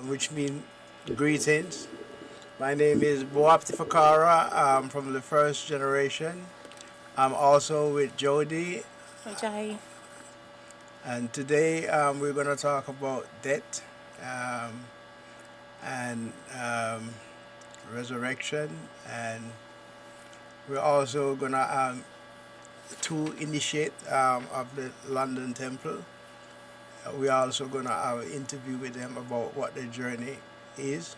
Which mean greetings. My name is Boapti Fakara. I'm from the first generation. I'm also with Jody. Jai. And today we're going to talk about death and resurrection. And we're also going to initiate of the London Temple. We're also going to have an interview with them about what their journey is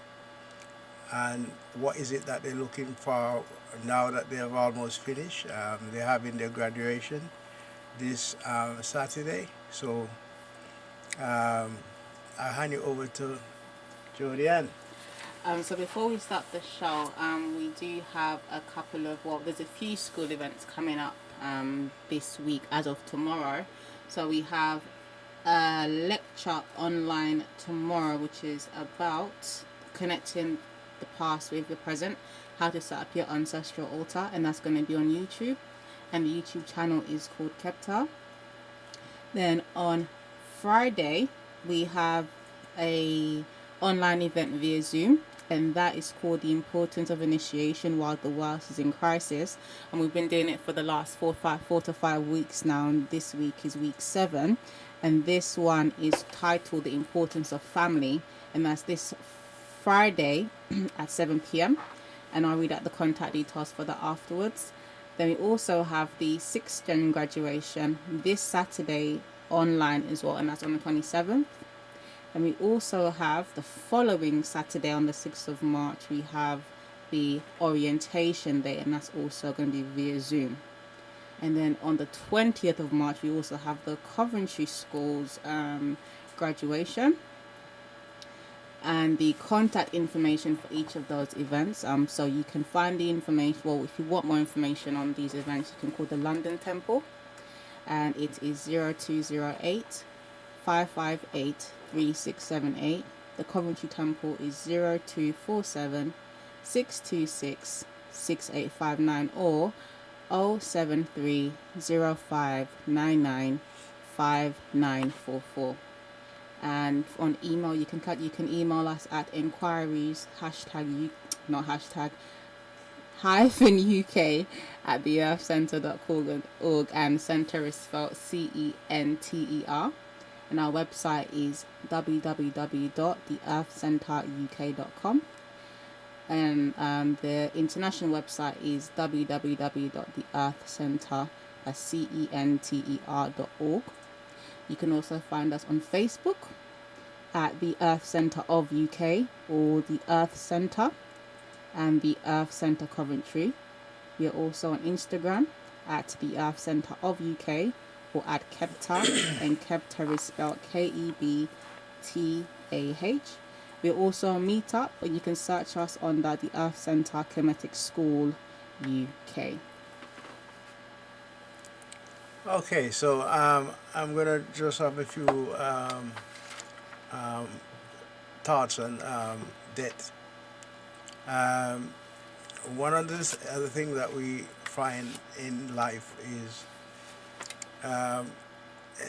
and what is it that they're looking for now that they have almost finished. They're having their graduation this Saturday. So I'll hand you over to Leanne. So before we start the show, we do have a couple of, well, there's a few school events coming up this week as of tomorrow. So we have a lecture online tomorrow, which is about connecting the past with the present, how to set up your ancestral altar, and that's going to be on YouTube. And the YouTube channel is called Kepta. Then on Friday, we have a online event via Zoom, and that is called The Importance of Initiation While the World is in Crisis. And we've been doing it for the last 4 to 5 weeks now, and this week is week 7. And this one is titled The Importance of Family, and that's this Friday at 7 p.m. And I'll read out the contact details for that afterwards. Then we also have the 6th Gen graduation this Saturday online as well, and that's on the 27th. And we also have the following Saturday on the 6th of March, we have the orientation day, and that's also going to be via Zoom. And then on the 20th of March, we also have the Coventry Schools graduation. And the contact information for each of those events. So you can find the information, well, if you want more information on these events, you can call the London Temple. And it is 0208 558 3678. The Coventry Temple is 0247 626 6859 or 073 0599 5944. And on email, you can email us at inquiries #UK at theearthcenter.org, and center is spelled CENTER. And our website is www.theearthcenteruk.com. And the international website is www.theearthcenter.org. You can also find us on Facebook at the Earth Centre of UK or the Earth Centre and the Earth Centre Coventry. We are also on Instagram at the Earth Centre of UK or at Kepta, and Kepta is spelled KEBTAH. We are also on Meetup, and you can search us under the Earth Centre Kemetic School UK. Okay, so I'm gonna just have a few thoughts on death. One of the other things that we find in life is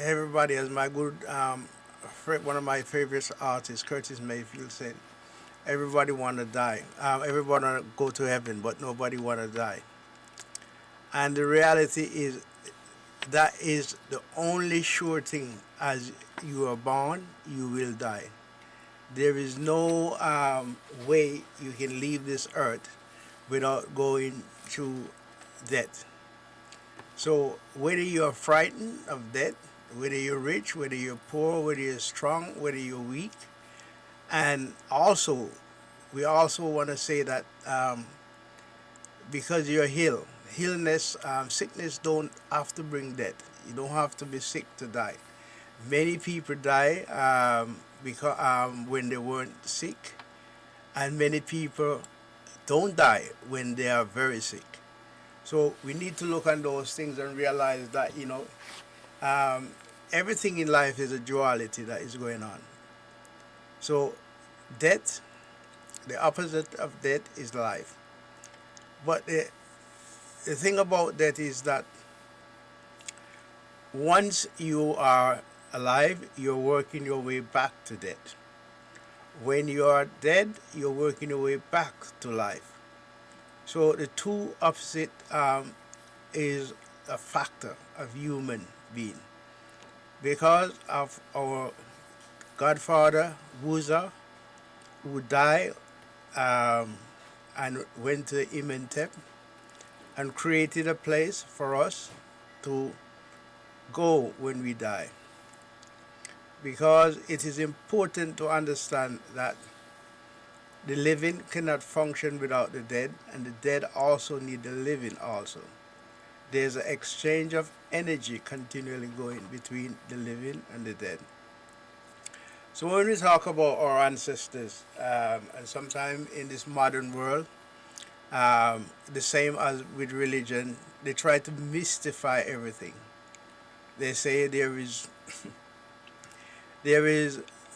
everybody, as my good one of my favorite artists, Curtis Mayfield, said, everybody want to die. Everybody want to go to heaven, but nobody want to die. And the reality is that is the only sure thing. As you are born, you will die. There is no way you can leave this earth without going through death. So whether you're frightened of death, whether you're rich, whether you're poor, whether you're strong, whether you're weak, and also we also want to say that because you're healed, sickness don't have to bring death. You don't have to be sick to die. Many people die because when they weren't sick, and many people don't die when they are very sick. So we need to look at those things and realize that everything in life is a duality that is going on. So death, the opposite of death is life. But the thing about that is that once you are alive, you're working your way back to death. When you are dead, you're working your way back to life. So the two opposite is a factor of human being. Because of our godfather, Wuza, who died and went to Imhotep and created a place for us to go when we die. Because it is important to understand that the living cannot function without the dead, and the dead also need the living also. There's an exchange of energy continually going between the living and the dead. So when we talk about our ancestors, and sometimes in this modern world, the same as with religion, they try to mystify everything. They say there is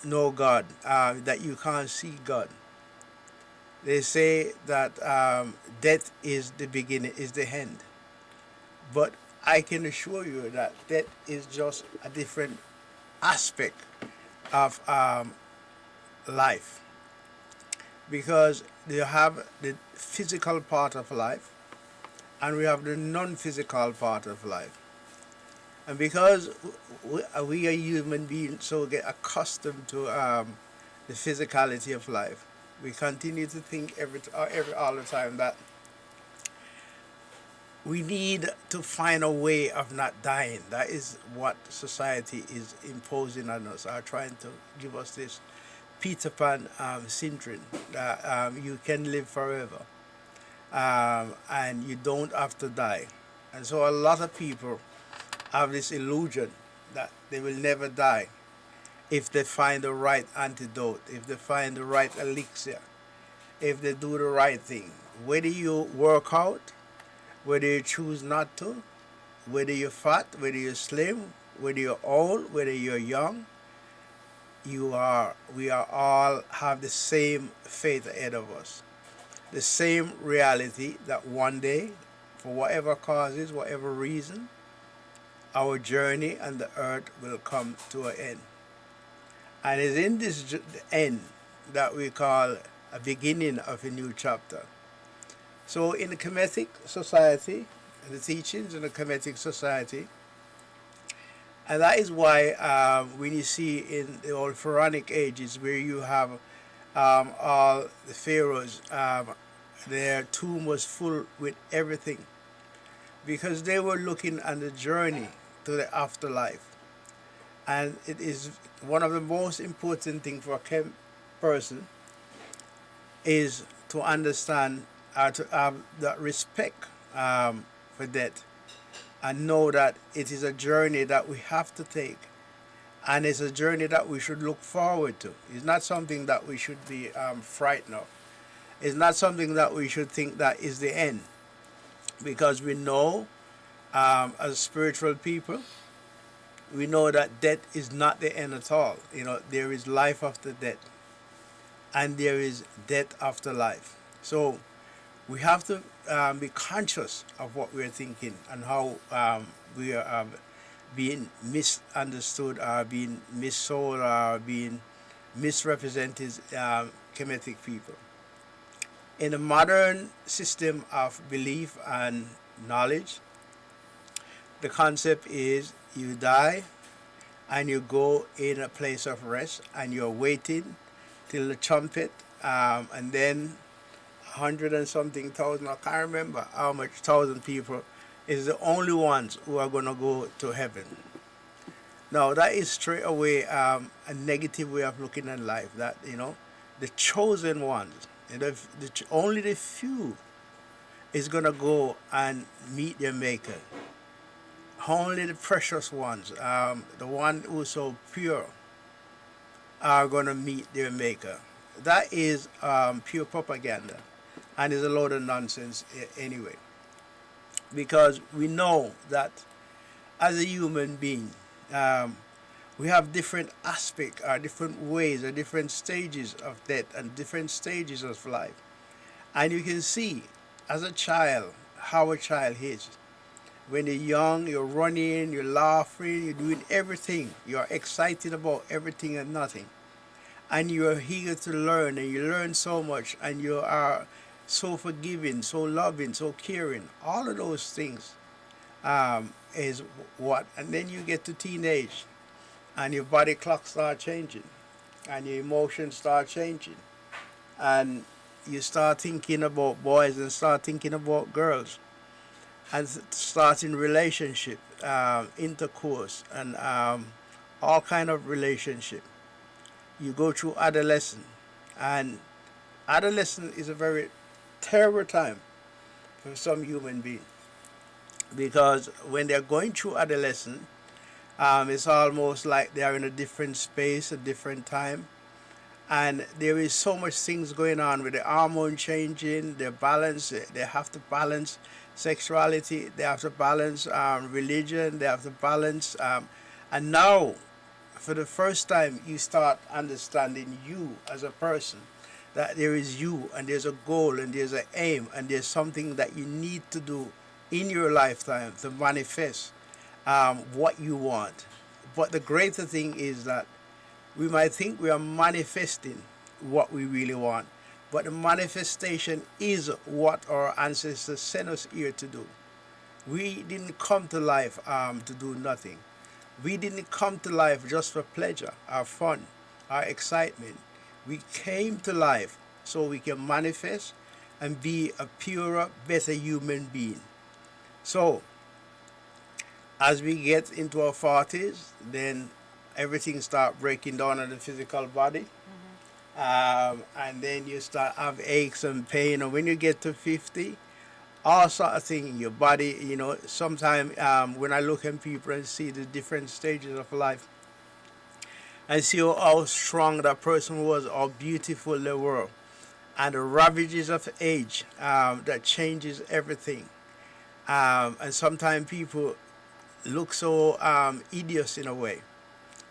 no God, that you can't see God. They say that death is the beginning, is the end. But I can assure you that death is just a different aspect of life, because you have the physical part of life and we have the non-physical part of life. And because we are human beings, so get accustomed to the physicality of life, we continue to think every all the time that we need to find a way of not dying. That is what society is imposing on us, are trying to give us this Peter Pan syndrome that you can live forever, and you don't have to die. And so a lot of people have this illusion that they will never die if they find the right antidote, if they find the right elixir, if they do the right thing. Whether you work out, whether you choose not to, whether you're fat, whether you're slim, whether you're old, whether you're young, we are all have the same fate ahead of us. The same reality that one day, for whatever causes, whatever reason, our journey on the earth will come to an end. And it's in this end that we call a beginning of a new chapter. So in the Kemetic society, the teachings in the Kemetic society, and that is why when you see in the old pharaonic ages where you have all the pharaohs, their tomb was full with everything, because they were looking on the journey to the afterlife. And it is one of the most important things for a person is to understand, to have that respect for death, and know that it is a journey that we have to take, and it's a journey that we should look forward to. It's not something that we should be frightened of. It's not something that we should think that is the end, because we know, as spiritual people, we know that death is not the end at all. There is life after death, and there is death after life. So we have to be conscious of what we're thinking and how we are being misunderstood, or being missold, or being misrepresented, Kemetic people. In a modern system of belief and knowledge, the concept is you die and you go in a place of rest and you're waiting till the trumpet, and then 100 and something thousand, I can't remember how much thousand people is the only ones who are going to go to heaven. Now that is straight away a negative way of looking at life, that the chosen ones, only the few is going to go and meet their maker. Only the precious ones, the one who's so pure, are going to meet their maker. That is pure propaganda, and is a load of nonsense anyway. Because we know that as a human being, we have different aspects, or different ways, or different stages of death, and different stages of life. And you can see, as a child, how a child is. When you're young, you're running, you're laughing, you're doing everything. You're excited about everything and nothing. And you're eager to learn, and you learn so much, and you are so forgiving, so loving, so caring. All of those things is what. And then you get to teenage, and your body clock start changing, and your emotions start changing. And you start thinking about boys and start thinking about girls, and starting relationship, intercourse, and all kind of relationship. You go through adolescence, and adolescence is a very terrible time for some human being, because when they're going through adolescence, It's almost like they are in a different space, a different time. And there is so much things going on with the hormone changing, their balance. They have to balance sexuality. They have to balance religion. They have to balance. And now, for the first time, you start understanding you as a person. That there is you, and there's a goal, and there's an aim, and there's something that you need to do in your lifetime to manifest what you want. But the greater thing is that we might think we are manifesting what we really want, but the manifestation is what our ancestors sent us here to do. We didn't come to life to do nothing. We didn't come to life just for pleasure, our fun, our excitement. We came to life so we can manifest and be a purer, better human being. So, as we get into our 40s, then everything start breaking down in the physical body. And then you start have aches and pain. And when you get to 50, all sort of thing in your body, sometimes when I look at people and see the different stages of life, and see how strong that person was, how beautiful they were, and the ravages of age that changes everything. And sometimes people look so hideous in a way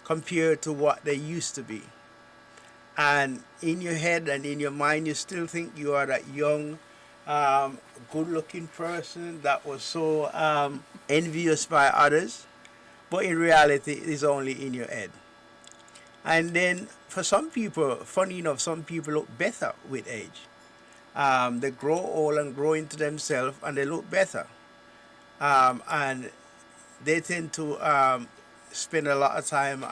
compared to what they used to be. And in your head and in your mind, you still think you are that young, good-looking person that was so envious by others. But in reality, it is only in your head. And then for some people, funny enough, some people look better with age. They grow old and grow into themselves, and they look better. And they tend to spend a lot of time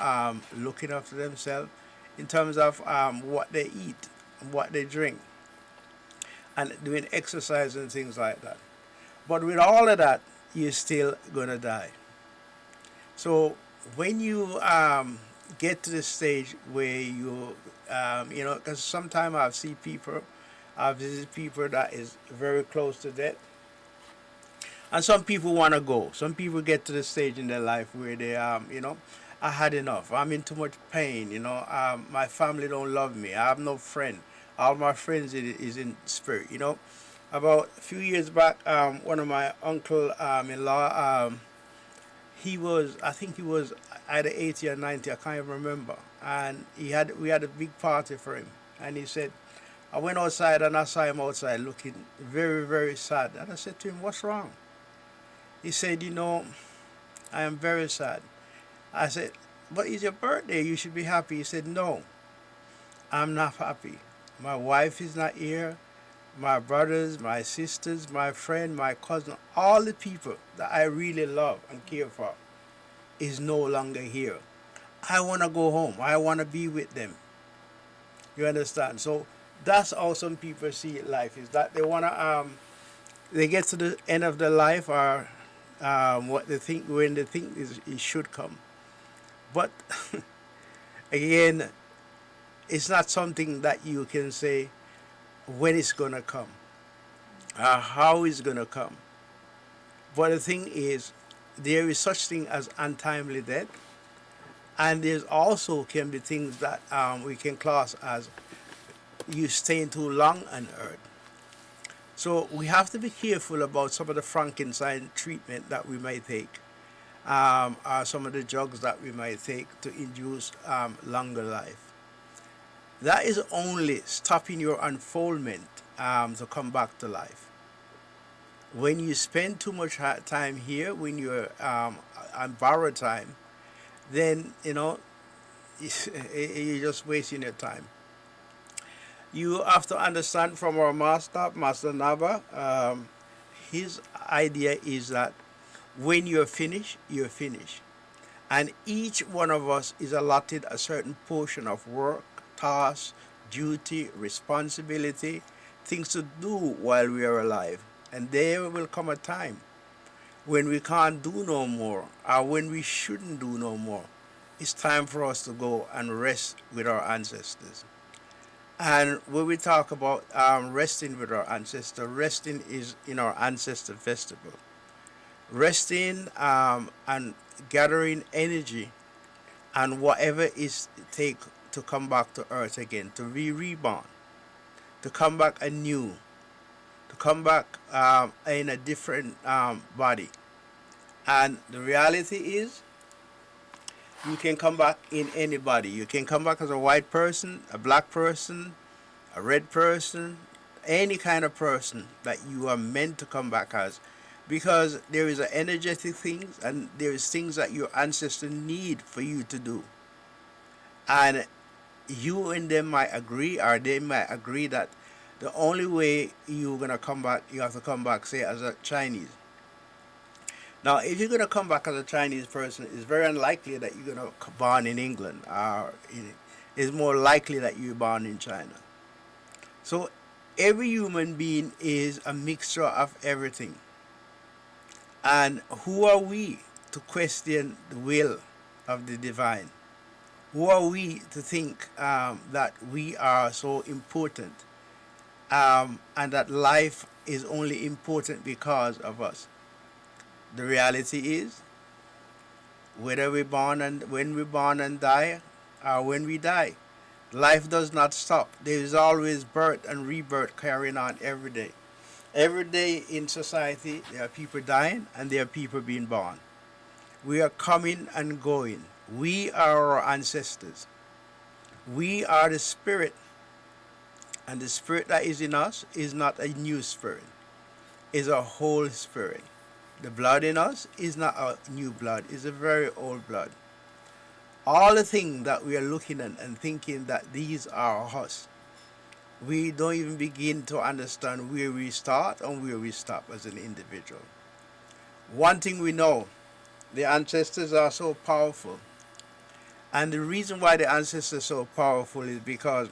looking after themselves in terms of what they eat, what they drink, and doing exercise and things like that. But with all of that, you're still gonna die. So when you get to the stage where because sometimes I visit people that is very close to death, and some people want to go. Some people get to the stage in their life where they, I had enough. I'm in too much pain. My family don't love me. I have no friend. All my friends is in spirit. About a few years back, one of my uncle in law, I think he was either 80 or 90. I can't even remember. And we had a big party for him. And he said, I went outside and I saw him outside looking very, very sad. And I said to him, what's wrong? He said, I am very sad. I said, but it's your birthday. You should be happy. He said, no, I'm not happy. My wife is not here. My brothers, my sisters, my friend, my cousin, all the people that I really love and care for is no longer here. I want to go home. I want to be with them. You understand? So that's how some people see life, is that they want to, they get to the end of their life, or what they think, when they think it should come. But again, it's not something that you can say when it's going to come, how it's going to come. But the thing is, there is such thing as untimely death, and there's also can be things that we can class as you staying too long on earth. So we have to be careful about some of the Frankenstein treatment that we might take, or some of the drugs that we might take to induce longer life. That is only stopping your unfoldment to come back to life. When you spend too much time here, when you're on borrowed time, then you're just wasting your time. You have to understand from our Master Nava, his idea is that when you're finished, you're finished. And each one of us is allotted a certain portion of work, task, duty, responsibility, things to do while we are alive. And there will come a time when we can't do no more, or when we shouldn't do no more. It's time for us to go and rest with our ancestors. And when we talk about resting with our ancestors, resting is in our ancestor festival. resting and gathering energy and whatever is take to come back to earth again, to be reborn, to come back anew, to come back in a different body. And the reality is, you can come back in anybody. You can come back as a white person, a black person, a red person, any kind of person that you are meant to come back as. Because there is an energetic things and there is things that your ancestors need for you to do. And you and them might agree, or they might agree that the only way you're gonna come back, you have to come back, say, as a Chinese. Now, if you're gonna come back as a Chinese person, it's very unlikely that you're gonna born in England, or it's more likely that you're born in China. So every human being is a mixture of everything. And who are we to question the will of the divine? Who are we to think that we are so important, and that life is only important because of us? The reality is, whether we born and when we born and die, or when we die, life does not stop. There is always birth and rebirth carrying on every day. Every day in society, there are people dying and there are people being born. We are coming and going. We are our ancestors. We are the spirit. And the spirit that is in us is not a new spirit, it's a whole spirit. The blood in us is not a new blood, it's a very old blood. All the things that we are looking at and thinking that these are us, we don't even begin to understand where we start and where we stop as an individual. One thing we know, the ancestors are so powerful. And the reason why the ancestors are so powerful is because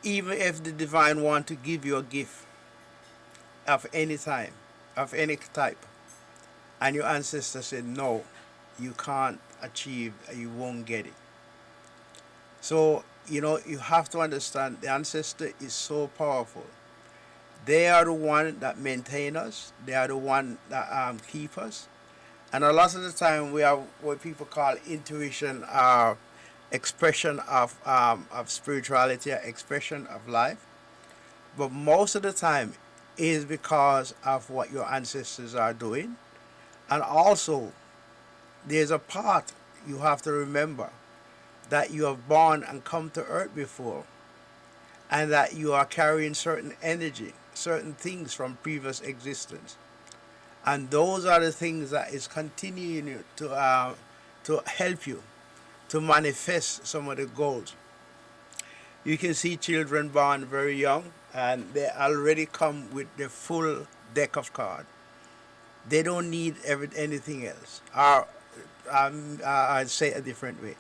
even if the divine want to give you a gift of any time, of any type, and your ancestor said no, you can't achieve, you won't get it. So you have to understand the ancestor is so powerful. They are the one that maintain us. They are the one that keep us. And a lot of the time we have what people call intuition, expression of spirituality, expression of life. But most of the time is because of what your ancestors are doing. And also, there's a part you have to remember, that you have born and come to earth before, and that you are carrying certain energy, certain things from previous existence. And those are the things that is continuing to help you to manifest some of the goals. You can see children born very young and they already come with the full deck of cards. They don't need anything else. Or I'd say a different way.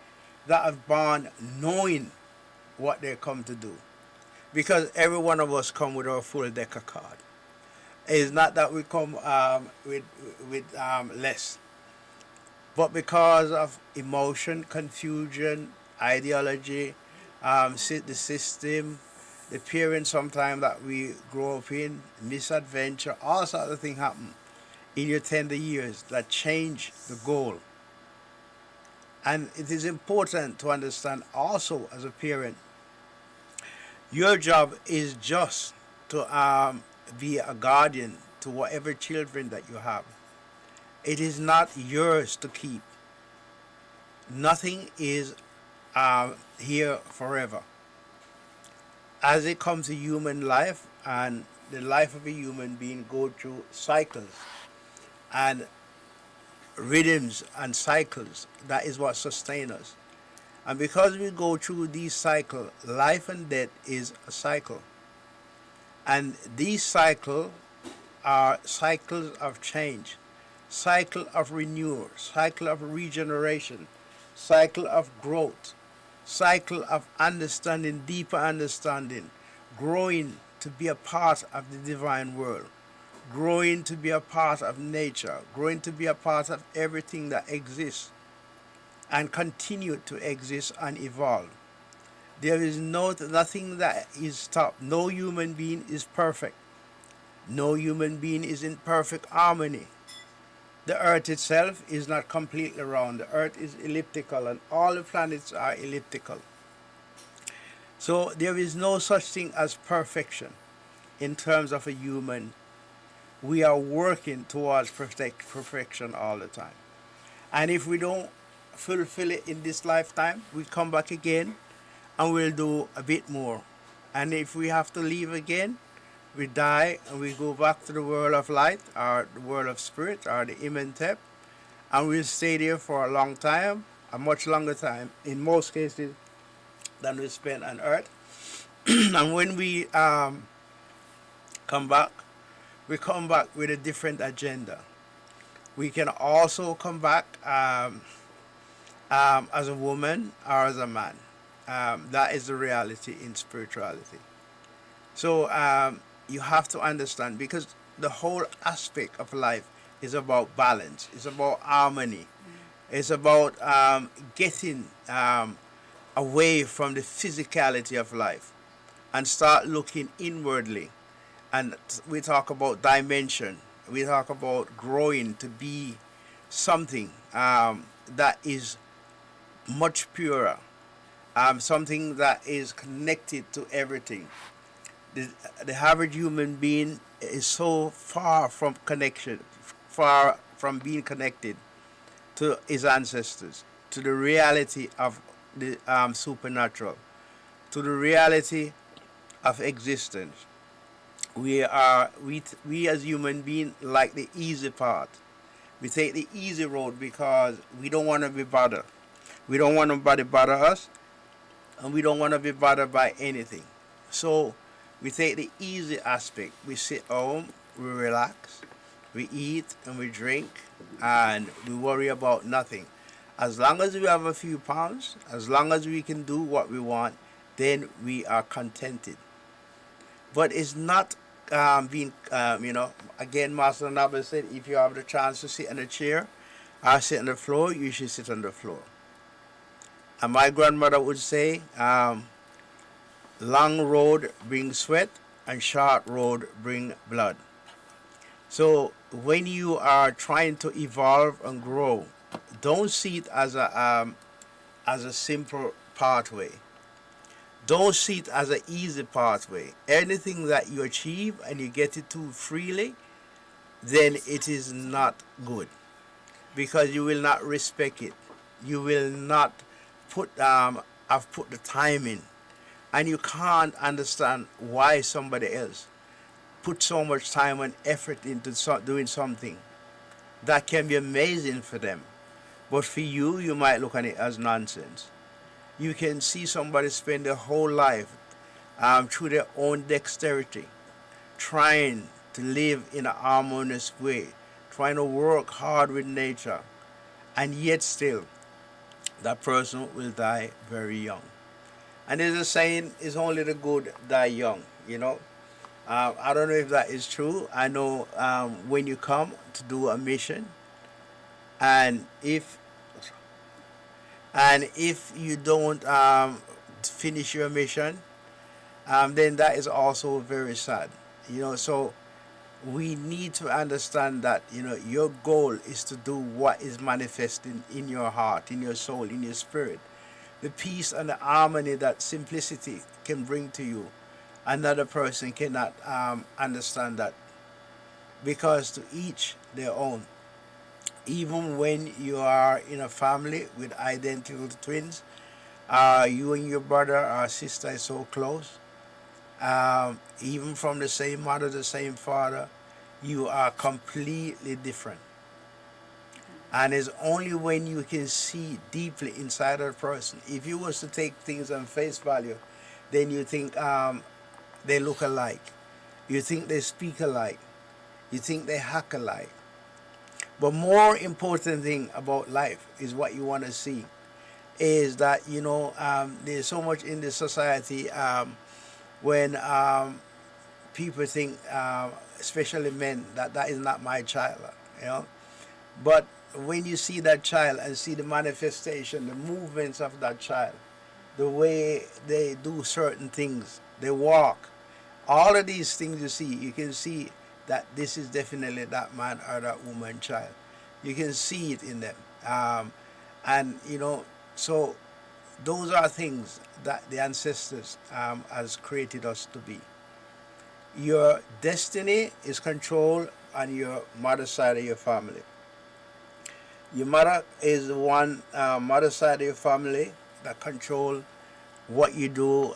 That are born knowing what they come to do. Because every one of us come with our full deck of cards. It's not that we come with less, but because of emotion, confusion, ideology, the system, the parents sometimes that we grow up in, misadventure, all sorts of things happen in your tender years that change the goal. And it is important to understand also as a parent, your job is just to be a guardian to whatever children that you have. It is not yours to keep. Nothing is here forever. As it comes to human life and the life of a human being go through cycles and rhythms and cycles. That is what sustains us. And because we go through these cycles, life and death is a cycle. And these cycles are cycles of change, cycle of renewal, cycle of regeneration, cycle of growth, cycle of understanding, deeper understanding, growing to be a part of the divine world, growing to be a part of nature, growing to be a part of everything that exists and continue to exist and evolve. There is nothing that is stopped. No human being is perfect. No human being is in perfect harmony. The earth itself is not completely round. The earth is elliptical, and all the planets are elliptical. So there is no such thing as perfection in terms of a human. We are working towards perfection all the time. And if we don't fulfill it in this lifetime, we come back again and we'll do a bit more. And if we have to leave again, we die and we go back to the world of light or the world of spirit or the Imhotep, and we'll stay there for a long time, a much longer time in most cases than we spend on earth. And when we come back, we come back with a different agenda. We can also come back as a woman or as a man. That is the reality in spirituality. So you have to understand, because the whole aspect of life is about balance. It's about harmony. It's about getting away from the physicality of life and start looking inwardly. And we talk about dimension. We talk about growing to be something that is much purer, something that is connected to everything. The average human being is so far from connection, far from being connected to his ancestors, to the reality of the supernatural, to the reality of existence. We as human beings like the easy part. We take the easy road because we don't want to be bothered. We don't want nobody to bother us, and we don't want to be bothered by anything. So we take the easy aspect. We sit home, we relax, we eat and we drink, and we worry about nothing. As long as we have a few pounds, as long as we can do what we want, then we are contented. But it's not being, again, Master Naba said, if you have the chance to sit in a chair or sit on the floor, you should sit on the floor. And my grandmother would say, long road brings sweat and short road bring blood. So when you are trying to evolve and grow, don't see it as a simple pathway. Don't see it as an easy pathway. Anything that you achieve and you get it too freely, then it is not good, because you will not respect it. You will not have put the time in, and you can't understand why somebody else put so much time and effort into doing something that can be amazing for them, but for you, you might look at it as nonsense. You can see somebody spend their whole life through their own dexterity, trying to live in a harmonious way, trying to work hard with nature, and yet still, that person will die very young. And there's a saying, it's only the good die young, you know. I don't know if that is true. I know when you come to do a mission, and if you don't finish your mission, then that is also very sad. So we need to understand that your goal is to do what is manifesting in your heart, in your soul, in your spirit. The peace and the harmony that simplicity can bring to you. Another person cannot understand that, because to each their own. Even when you are in a family with identical twins, you and your brother or sister is so close, even from the same mother, the same father, you are completely different. And it's only when you can see deeply inside of a person. If you was to take things on face value, then you think they look alike. You think they speak alike. You think they act alike. But more important thing about life is what you want to see. Is that there's so much in this society when people think, especially men, that is not my child, But when you see that child and see the manifestation, the movements of that child, the way they do certain things, they walk, all of these things you can see that this is definitely that man or that woman child. You can see it in them. Um, and, so those are things that the ancestors has created us to be. Your destiny is controlled on your mother's side of your family. Your mother is the one, mother side of your family that control what you do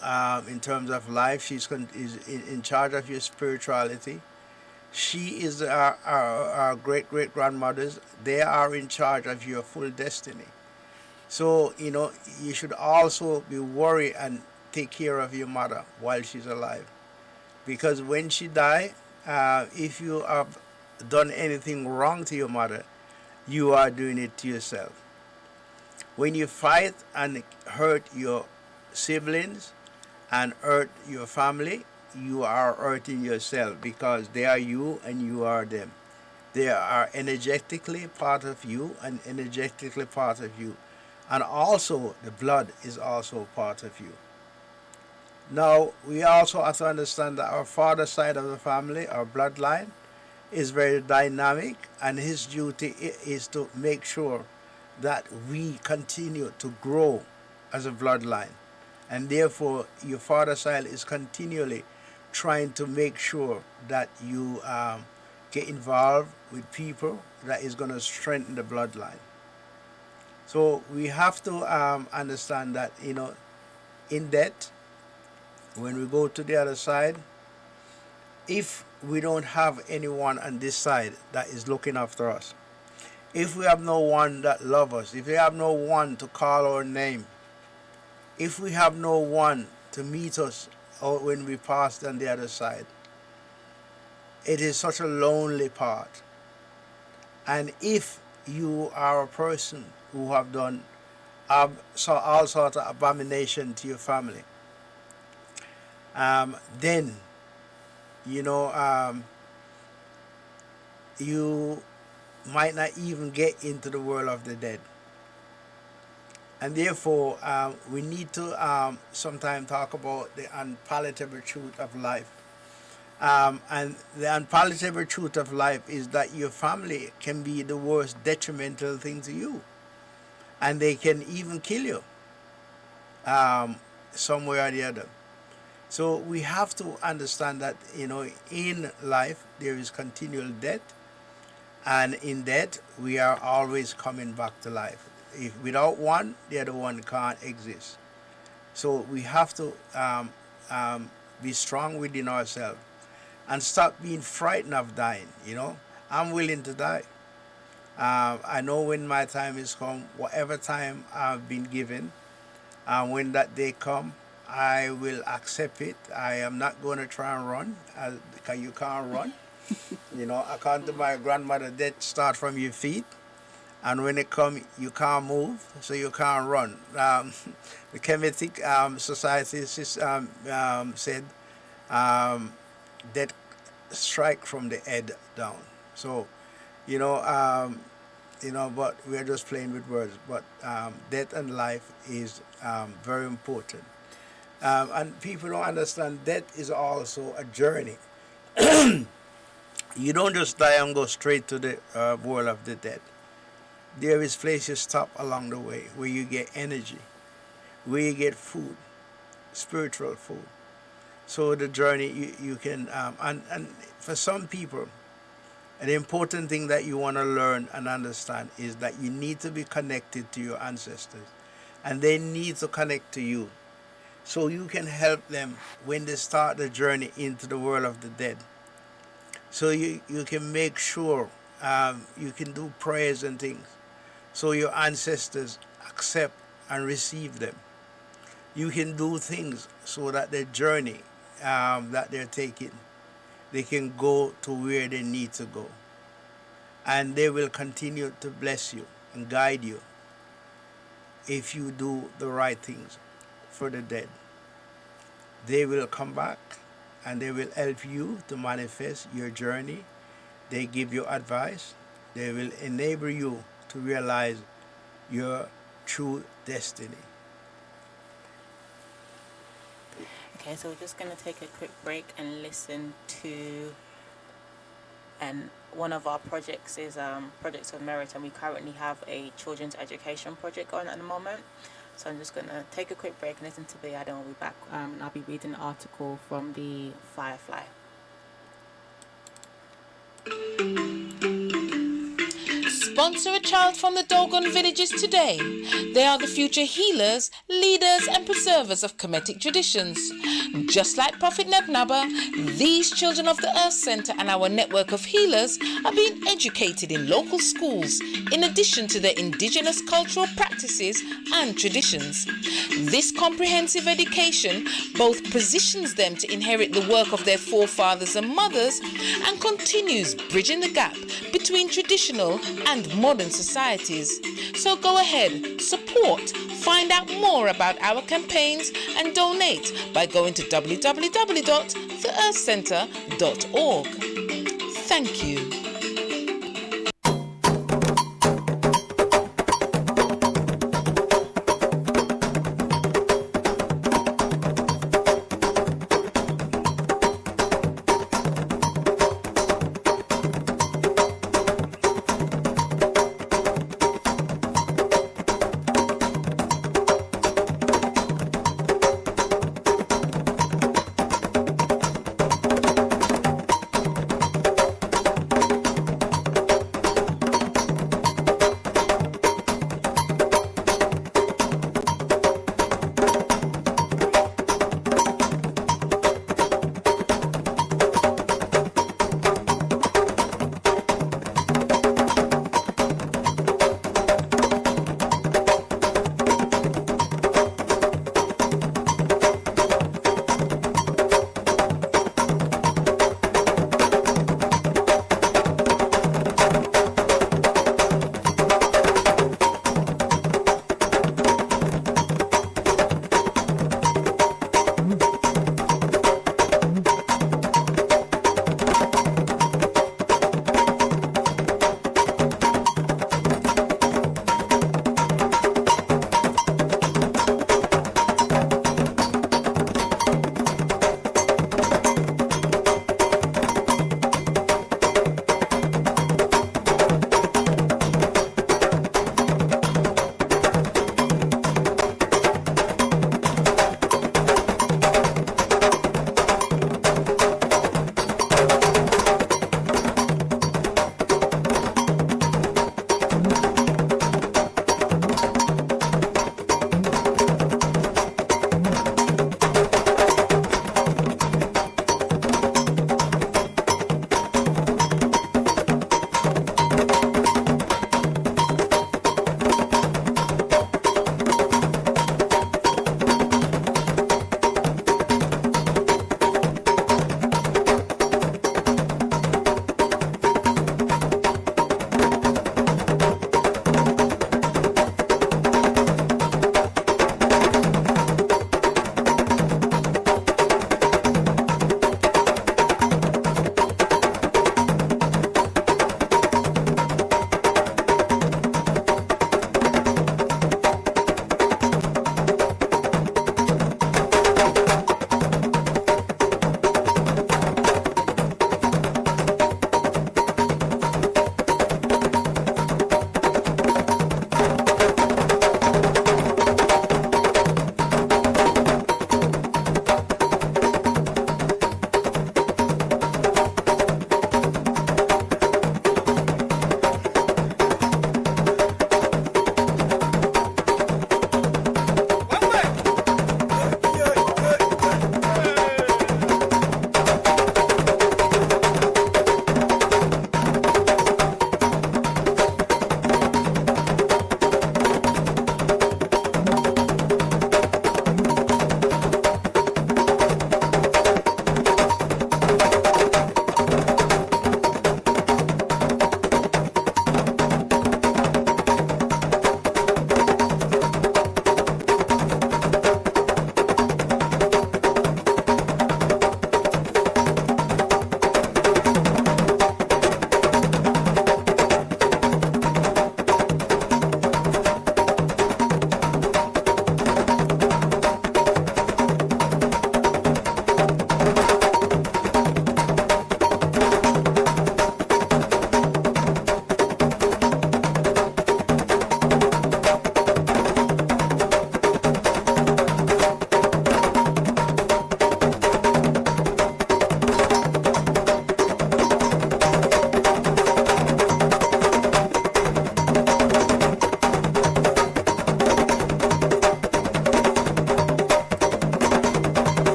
in terms of life. Is in charge of your spirituality. She is our great great grandmothers. They are in charge of your full destiny. So you should also be worried and take care of your mother while she's alive, because when she die, if you have done anything wrong to your mother, you are doing it to yourself. When you fight and hurt your siblings and hurt your family, you are hurting yourself, because they are you and you are them. They are energetically part of you and energetically part of you. And also, the blood is also part of you. Now, we also have to understand that our father's side of the family, our bloodline, is very dynamic, and his duty is to make sure that we continue to grow as a bloodline. And therefore, your father's side is continually trying to make sure that you get involved with people that is going to strengthen the bloodline. So we have to understand that, in debt, when we go to the other side, if we don't have anyone on this side that is looking after us, if we have no one that loves us, if we have no one to call our name, if we have no one to meet us or when we pass on the other side, it is such a lonely part. And if you are a person who have done all sorts of abomination to your family, then you might not even get into the world of the dead. And therefore, we need to sometimes talk about the unpalatable truth of life. And the unpalatable truth of life is that your family can be the worst detrimental thing to you, and they can even kill you some way or the other. So we have to understand that in life there is continual death, and in death we are always coming back to life. If without one, the other one can't exist. So we have to be strong within ourselves and stop being frightened of dying. I'm willing to die. I know when my time is come, whatever time I've been given, when that day come, I will accept it. I am not going to try and run, because you can't run. According to my grandmother, death start from your feet, and when it come, you can't move, so you can't run. The Kemetic Society said death strike from the head down. So, but we are just playing with words. But death and life is very important. And people don't understand death is also a journey. You don't just die and go straight to the world of the dead. There is places you stop along the way where you get energy, where you get food, spiritual food. So the journey you can, and for some people, an important thing that you want to learn and understand is that you need to be connected to your ancestors, and they need to connect to you, so you can help them when they start the journey into the world of the dead. So you can make sure you can do prayers and things, so your ancestors accept and receive them. You can do things so that the journey that they're taking, they can go to where they need to go. And they will continue to bless you and guide you if you do the right things for the dead. They will come back and they will help you to manifest your journey. They give you advice. They will enable you to realize your true destiny. Okay, so we're just going to take a quick break and listen to and one of our projects is Projects of Merit, and we currently have a children's education project going at the moment. So I'm just going to take a quick break and listen to the ad, and we'll be back. I'll be reading an article from the Firefly. Sponsor a child from the Dogon villages today. They are the future healers, leaders and preservers of Kemetic traditions. Just like Prophet Nebnaba, these children of the Earth Center and our network of healers are being educated in local schools in addition to their indigenous cultural practices and traditions. This comprehensive education both positions them to inherit the work of their forefathers and mothers and continues bridging the gap between traditional and modern societies. So go ahead, support, find out more about our campaigns and donate by going to www.theearthcenter.org. Thank you.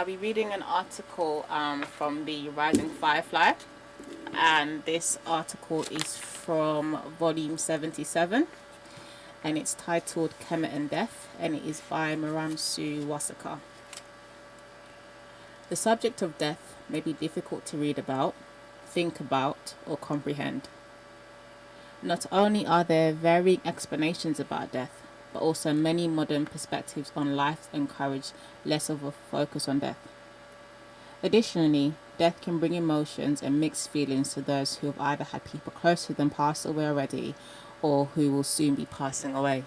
I'll be reading an article from the Rising Firefly, and this article is from volume 77, and it's titled Kemet and Death, and it is by Maramsu Wasaka. The subject of death may be difficult to read about, think about, or comprehend. Not only are there varying explanations about death, but also many modern perspectives on life encourage less of a focus on death. Additionally, death can bring emotions and mixed feelings to those who have either had people close to them pass away already or who will soon be passing away.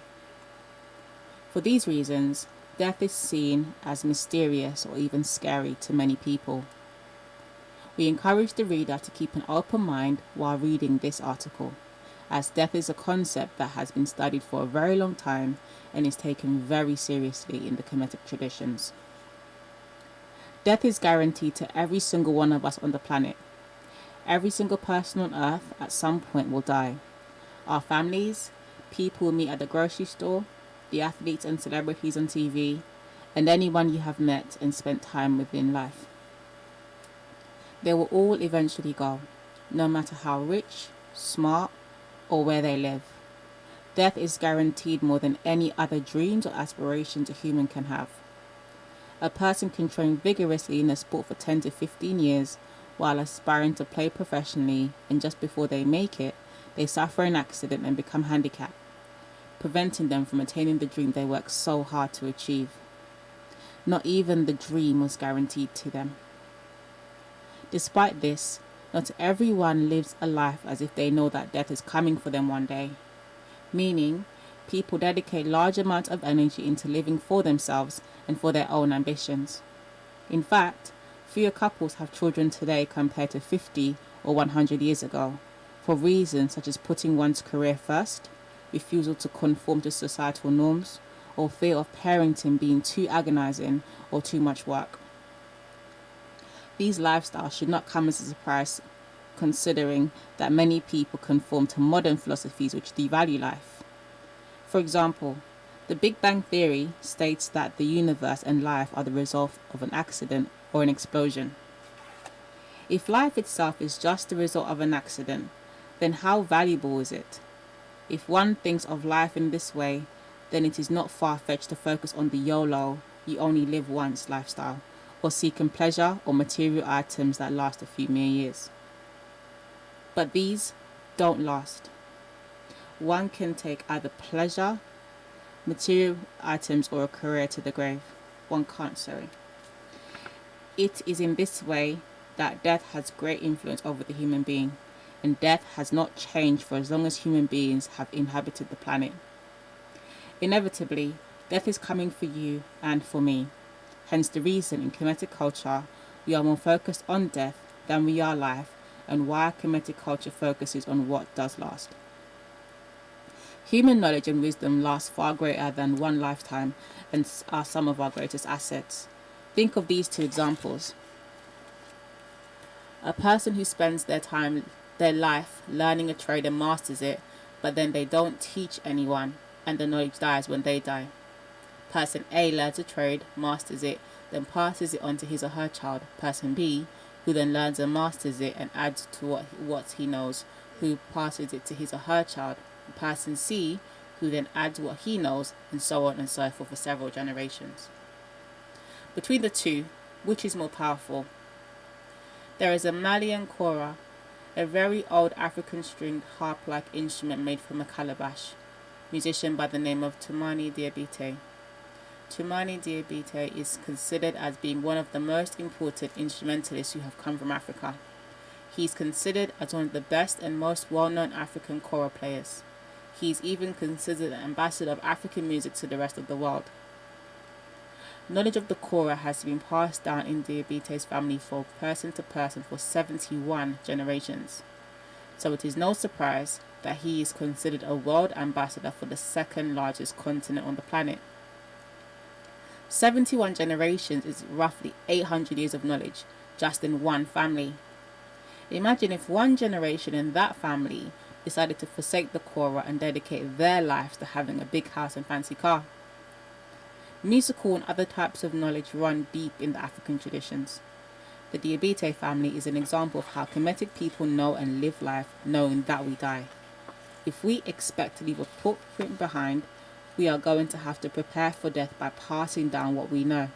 For these reasons, death is seen as mysterious or even scary to many people. We encourage the reader to keep an open mind while reading this article, as death is a concept that has been studied for a very long time and is taken very seriously in the Kemetic traditions. Death is guaranteed to every single one of us on the planet. Every single person on Earth at some point will die. Our families, people we meet at the grocery store, the athletes and celebrities on TV, and anyone you have met and spent time with in life. They will all eventually go, no matter how rich, smart, or where they live. Death is guaranteed more than any other dreams or aspirations a human can have. A person can train vigorously in a sport for 10 to 15 years while aspiring to play professionally, and just before they make it, they suffer an accident and become handicapped, preventing them from attaining the dream they worked so hard to achieve. Not even the dream was guaranteed to them. Despite this, not everyone lives a life as if they know that death is coming for them one day, meaning people dedicate large amounts of energy into living for themselves and for their own ambitions. In fact, fewer couples have children today compared to 50 or 100 years ago, for reasons such as putting one's career first, refusal to conform to societal norms, or fear of parenting being too agonizing or too much work. These lifestyles should not come as a surprise, considering that many people conform to modern philosophies which devalue life. For example, the Big Bang Theory states that the universe and life are the result of an accident or an explosion. If life itself is just the result of an accident, then how valuable is it? If one thinks of life in this way, then it is not far-fetched to focus on the YOLO, you only live once lifestyle, or seeking pleasure or material items that last a few mere years. But these don't last. One can take either pleasure, material items, or a career to the grave. One can't, sorry. It is in this way that death has great influence over the human being, and death has not changed for as long as human beings have inhabited the planet. Inevitably, death is coming for you and for me. Hence the reason in Kemetic culture we are more focused on death than we are life, and why Kemetic culture focuses on what does last. Human knowledge and wisdom last far greater than one lifetime and are some of our greatest assets. Think of these two examples. A person who spends their life learning a trade and masters it, but then they don't teach anyone and the knowledge dies when they die. Person A learns a trade, masters it, then passes it on to his or her child. Person B, who then learns and masters it and adds to what he knows, who passes it to his or her child. Person C, who then adds what he knows, and so on and so forth for several generations. Between the two, which is more powerful? There is a Malian kora, a very old African stringed harp-like instrument made from a calabash, musician by the name of Toumani Diabité. Toumani Diabité is considered as being one of the most important instrumentalists who have come from Africa. He is considered as one of the best and most well-known African kora players. He is even considered an ambassador of African music to the rest of the world. Knowledge of the kora has been passed down in Diabité's family from person to person for 71 generations. So it is no surprise that he is considered a world ambassador for the second largest continent on the planet. 71 generations is roughly 800 years of knowledge just in one family. Imagine if one generation in that family decided to forsake the kora and dedicate their lives to having a big house and fancy car. Musical and other types of knowledge run deep in the African traditions. The Diabete family is an example of how Kemetic people know and live life knowing that we die. If we expect to leave a footprint behind, we are going to have to prepare for death by passing down what we know.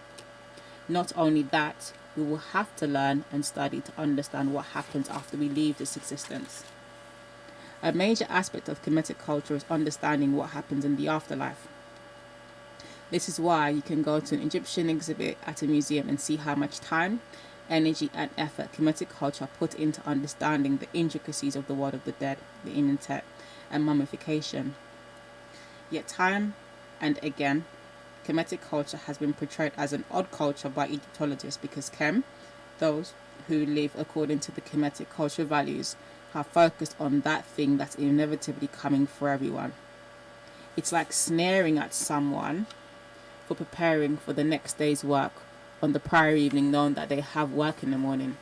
Not only that, we will have to learn and study to understand what happens after we leave this existence. A major aspect of Kemetic culture is understanding what happens in the afterlife. This is why you can go to an Egyptian exhibit at a museum and see how much time, energy and effort Kemetic culture put into understanding the intricacies of the world of the dead, the Inantet, and mummification. Yet time and again, Kemetic culture has been portrayed as an odd culture by Egyptologists because Kem, those who live according to the Kemetic cultural values, have focused on that thing that's inevitably coming for everyone. It's like sneering at someone for preparing for the next day's work on the prior evening, knowing that they have work in the morning.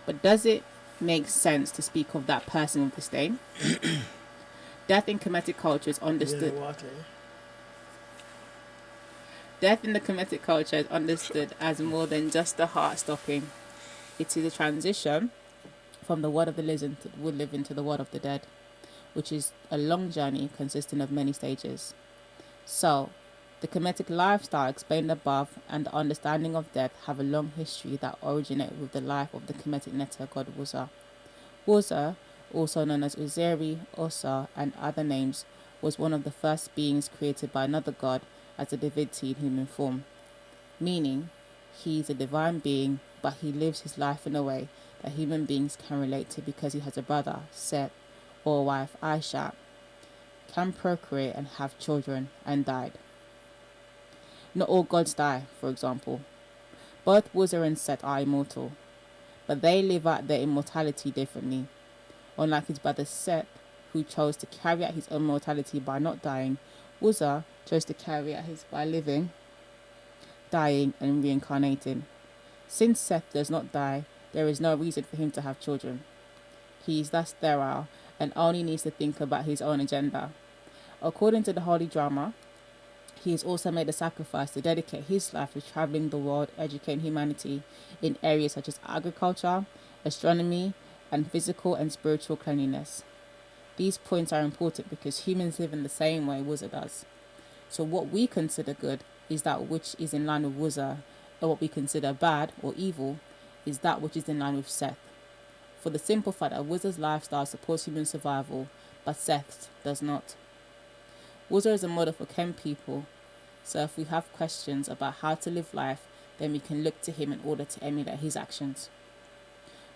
But does it make sense to speak of that person with disdain? Death in Kemetic culture is understood. Death in the Kemetic culture is understood as more than just the heart stopping. It is a transition from the world of the living to the world of the dead, which is a long journey consisting of many stages. So, the Kemetic lifestyle explained above and the understanding of death have a long history that originate with the life of the Kemetic Netta god Wuza. Wuza, also known as Uzeri, Osa, and other names, was one of the first beings created by another god as a divinity in human form, meaning he is a divine being, but he lives his life in a way that human beings can relate to because he has a brother, Set, or a wife, Aisha, can procreate and have children, and died. Not all gods die, for example. Both Wuza and Set are immortal, but they live out their immortality differently. Unlike his brother Set, who chose to carry out his immortality by not dying, Wuza chose to carry out his by living, dying, and reincarnating. Since Seth does not die, there is no reason for him to have children. He is thus sterile and only needs to think about his own agenda. According to the holy drama, he has also made a sacrifice to dedicate his life to traveling the world, educating humanity in areas such as agriculture, astronomy, and physical and spiritual cleanliness. These points are important because humans live in the same way Wuza does. So what we consider good is that which is in line with Wuza, and what we consider bad or evil is that which is in line with Seth. For the simple fact that Wuza's lifestyle supports human survival, but Seth's does not. Wuza is a model for Kem people, so if we have questions about how to live life, then we can look to him in order to emulate his actions.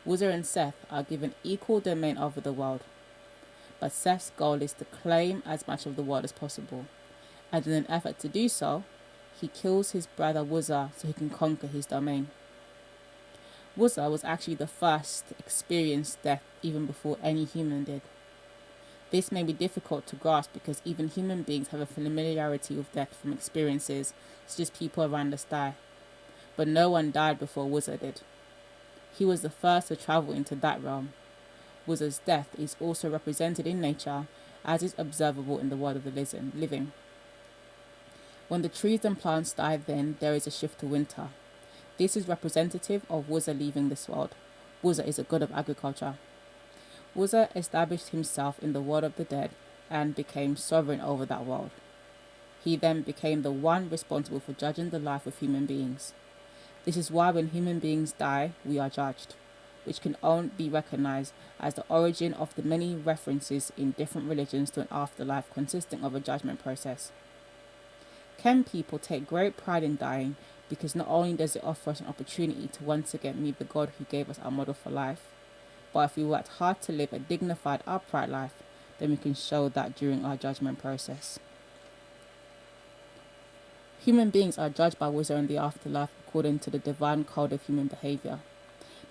Wuza and Seth are given equal domain over the world, but Seth's goal is to claim as much of the world as possible, and in an effort to do so, he kills his brother Wuza so he can conquer his domain. Wuza was actually the first to experience death even before any human did. This may be difficult to grasp because even human beings have a familiarity with death from experiences such as people around us die, but no one died before Wuza did. He was the first to travel into that realm. Wuza's death is also represented in nature as is observable in the world of the living. When the trees and plants die, then there is a shift to winter. This is representative of Wuza leaving this world. Wuza is a god of agriculture. Wuza established himself in the world of the dead and became sovereign over that world. He then became the one responsible for judging the life of human beings. This is why when human beings die, we are judged, which can only be recognized as the origin of the many references in different religions to an afterlife consisting of a judgment process. Kem people take great pride in dying because not only does it offer us an opportunity to once again meet the God who gave us our model for life, but if we work hard to live a dignified, upright life, then we can show that during our judgment process. Human beings are judged by Wuza in the afterlife according to the divine code of human behavior.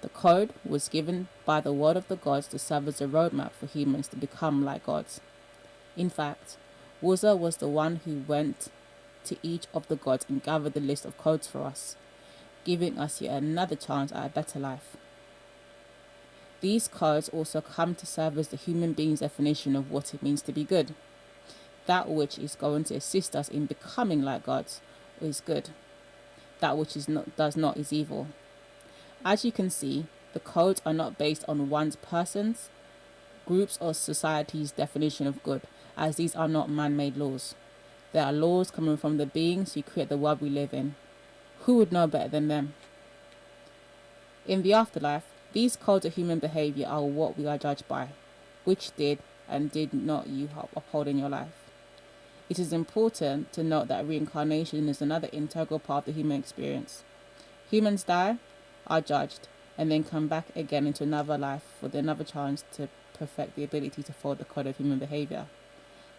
The code was given by the word of the gods to serve as a roadmap for humans to become like gods. In fact, Wuza was the one who went to each of the gods and gathered the list of codes for us, giving us yet another chance at a better life. These codes also come to serve as the human being's definition of what it means to be good, that which is going to assist us in becoming like gods, is good. That which does not is evil. As you can see, the codes are not based on one's person's, groups, or society's definition of good, as these are not man-made laws. They are laws coming from the beings who create the world we live in. Who would know better than them? In the afterlife, these codes of human behavior are what we are judged by. Which did and did not you uphold in your life? It is important to note that reincarnation is another integral part of the human experience. Humans die, are judged, and then come back again into another life for another chance to perfect the ability to follow the code of human behavior.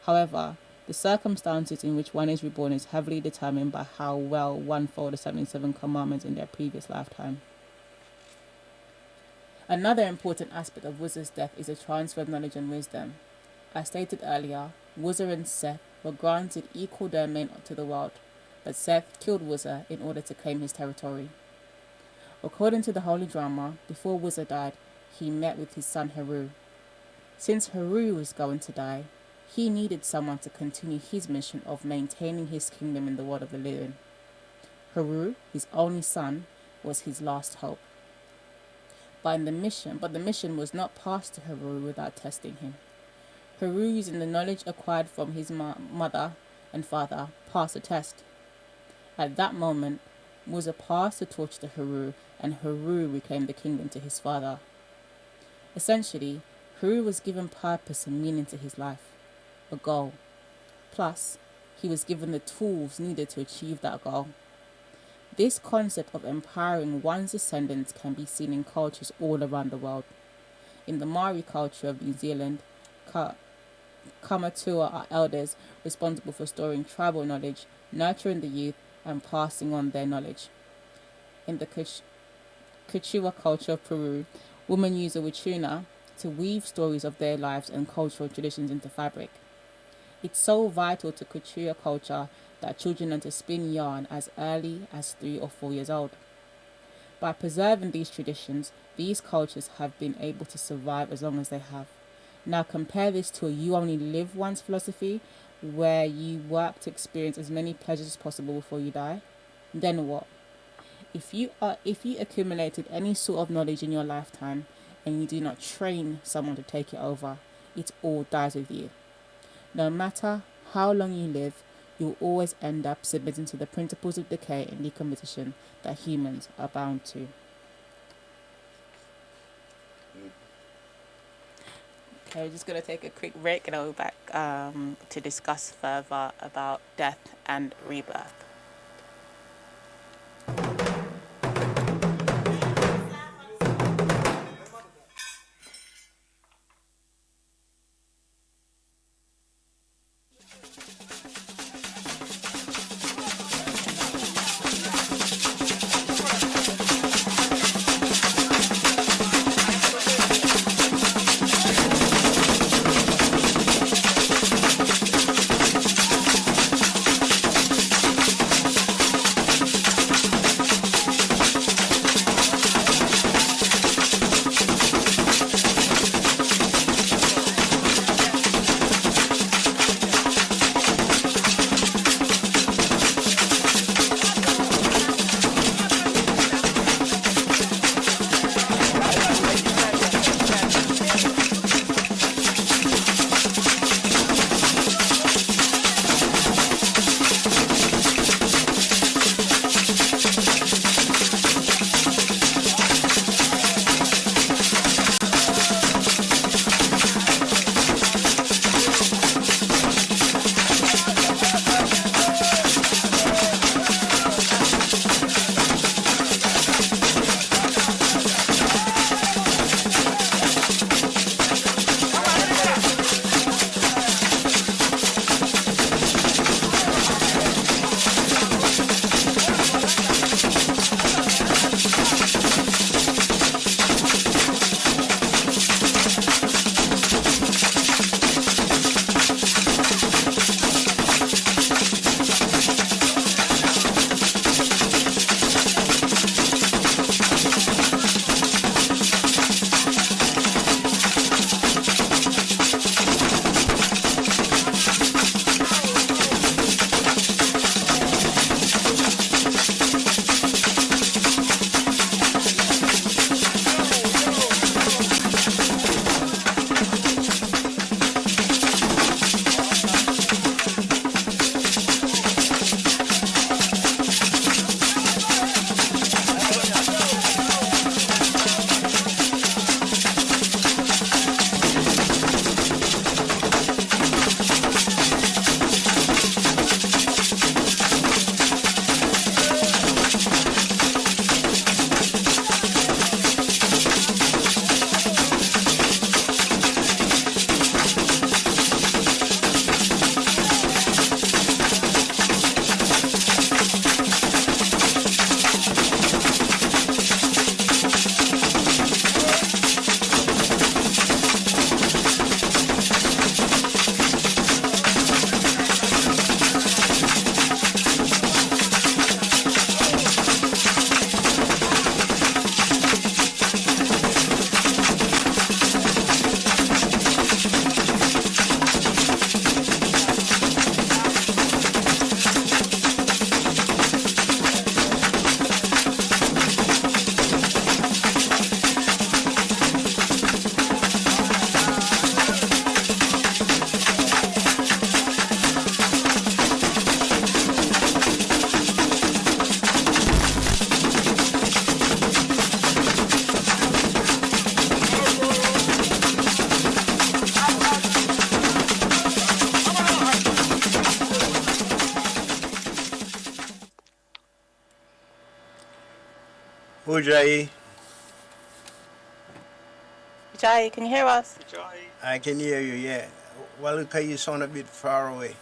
However, the circumstances in which one is reborn is heavily determined by how well one followed the 77 commandments in their previous lifetime. Another important aspect of Wuzza's death is the transfer of knowledge and wisdom. As stated earlier, Wuzza and Seth were granted equal domain to the world, but Seth killed Wuzza in order to claim his territory. According to the holy drama, before Wuzza died, he met with his son Heru. Since Heru was going to die, he needed someone to continue his mission of maintaining his kingdom in the world of the living. Heru, his only son, was his last hope. But the mission was not passed to Heru without testing him. Heru, using the knowledge acquired from his mother and father, passed the test. At that moment, Wuzza passed the torch to Heru, and Heru reclaimed the kingdom to his father. Essentially, Heru was given purpose and meaning to his life, a goal. Plus, he was given the tools needed to achieve that goal. This concept of empowering one's descendants can be seen in cultures all around the world. In the Maori culture of New Zealand, Kamatua are elders responsible for storing tribal knowledge, nurturing the youth, and passing on their knowledge. In the Quechua culture of Peru, women use a wichuna to weave stories of their lives and cultural traditions into fabric. It's so vital to Quechua culture that children learn to spin yarn as early as 3 or 4 years old. By preserving these traditions, these cultures have been able to survive as long as they have. Now compare this to a you only live once philosophy, where you work to experience as many pleasures as possible before you die. Then what? If you accumulated any sort of knowledge in your lifetime and you do not train someone to take it over, it all dies with you. No matter how long you live, you'll always end up submitting to the principles of decay and decomposition that humans are bound to. Okay, we're just going to take a quick break and I'll be back to discuss further about death and rebirth. Ujai, Jai, can you hear us? Jai, I can hear you, yeah. Waluka, you sound a bit far away.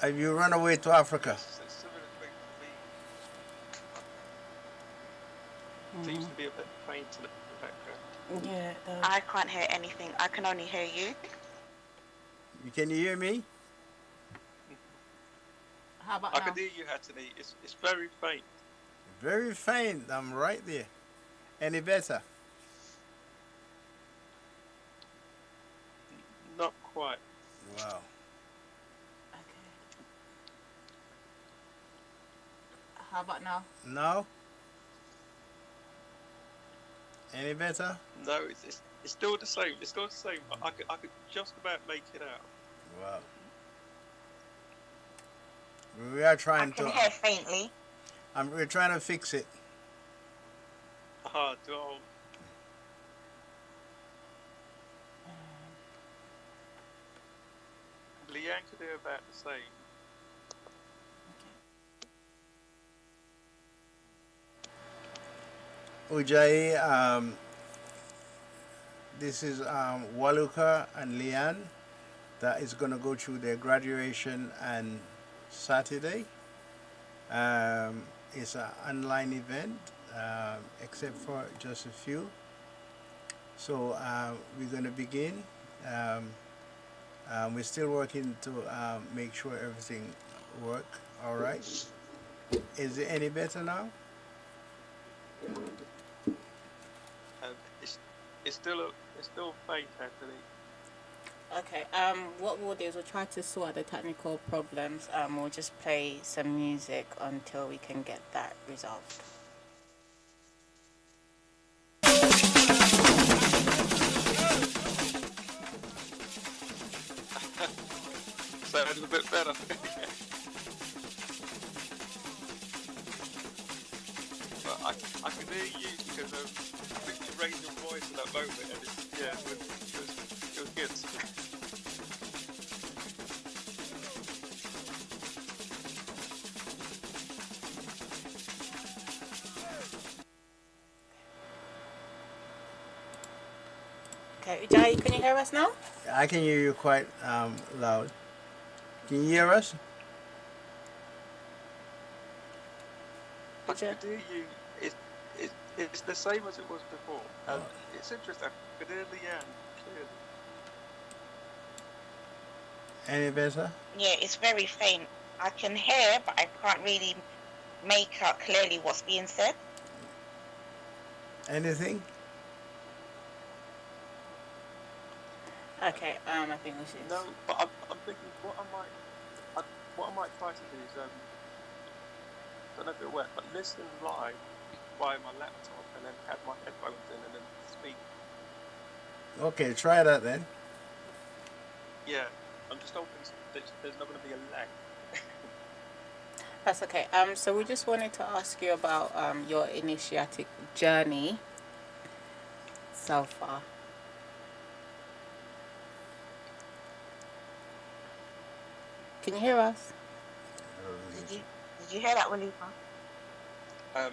Have you run away to Africa? yes, it's similar thing for me. Seems to be a bit faint in the background. Yeah, it does. I can't hear anything. I can only hear you. Can you hear me? How about I now? can hear you, Hattie. It's very faint. Very faint. I'm right there. Any better? Not quite. Wow. Okay. How about now? Now? Any better? No, it's still the same. It's still the same. I could just about make it out. Wow. We are I trying can to. hear faintly. We're trying to fix it. Ah, doll. Leanne could do about the same. Ujai, this is Waluka and Leanne that is going to go through their graduation on Saturday. It's an online event, except for just a few. So we're going to begin. We're still working to make sure everything work all right. Is it any better now? It's still faint, Anthony. Okay. What we'll do is we'll try to sort out the technical problems. We'll just play some music until we can get that resolved. Sounds a bit better. But I can hear you because I think you raised your voice at that moment, and it was good. Okay, Jai, can you hear us now? I can hear you quite loud. Can you hear us? I can hear you. It's the same as it was before. And it's interesting. I can hear Leanne clearly. Any better? Yeah, it's very faint. I can hear, but I can't really make out clearly what's being said. Anything? Okay. I think we should. No, but I'm thinking what I might try to do is I don't know if it works, but listen live via my laptop and then have my headphones in and then speak. Okay, try that then. Yeah, I'm just hoping there's not going to be a lag. That's okay. So we just wanted to ask you about your initiatic journey so far. Can you hear us? Did you hear that, Waluka? No,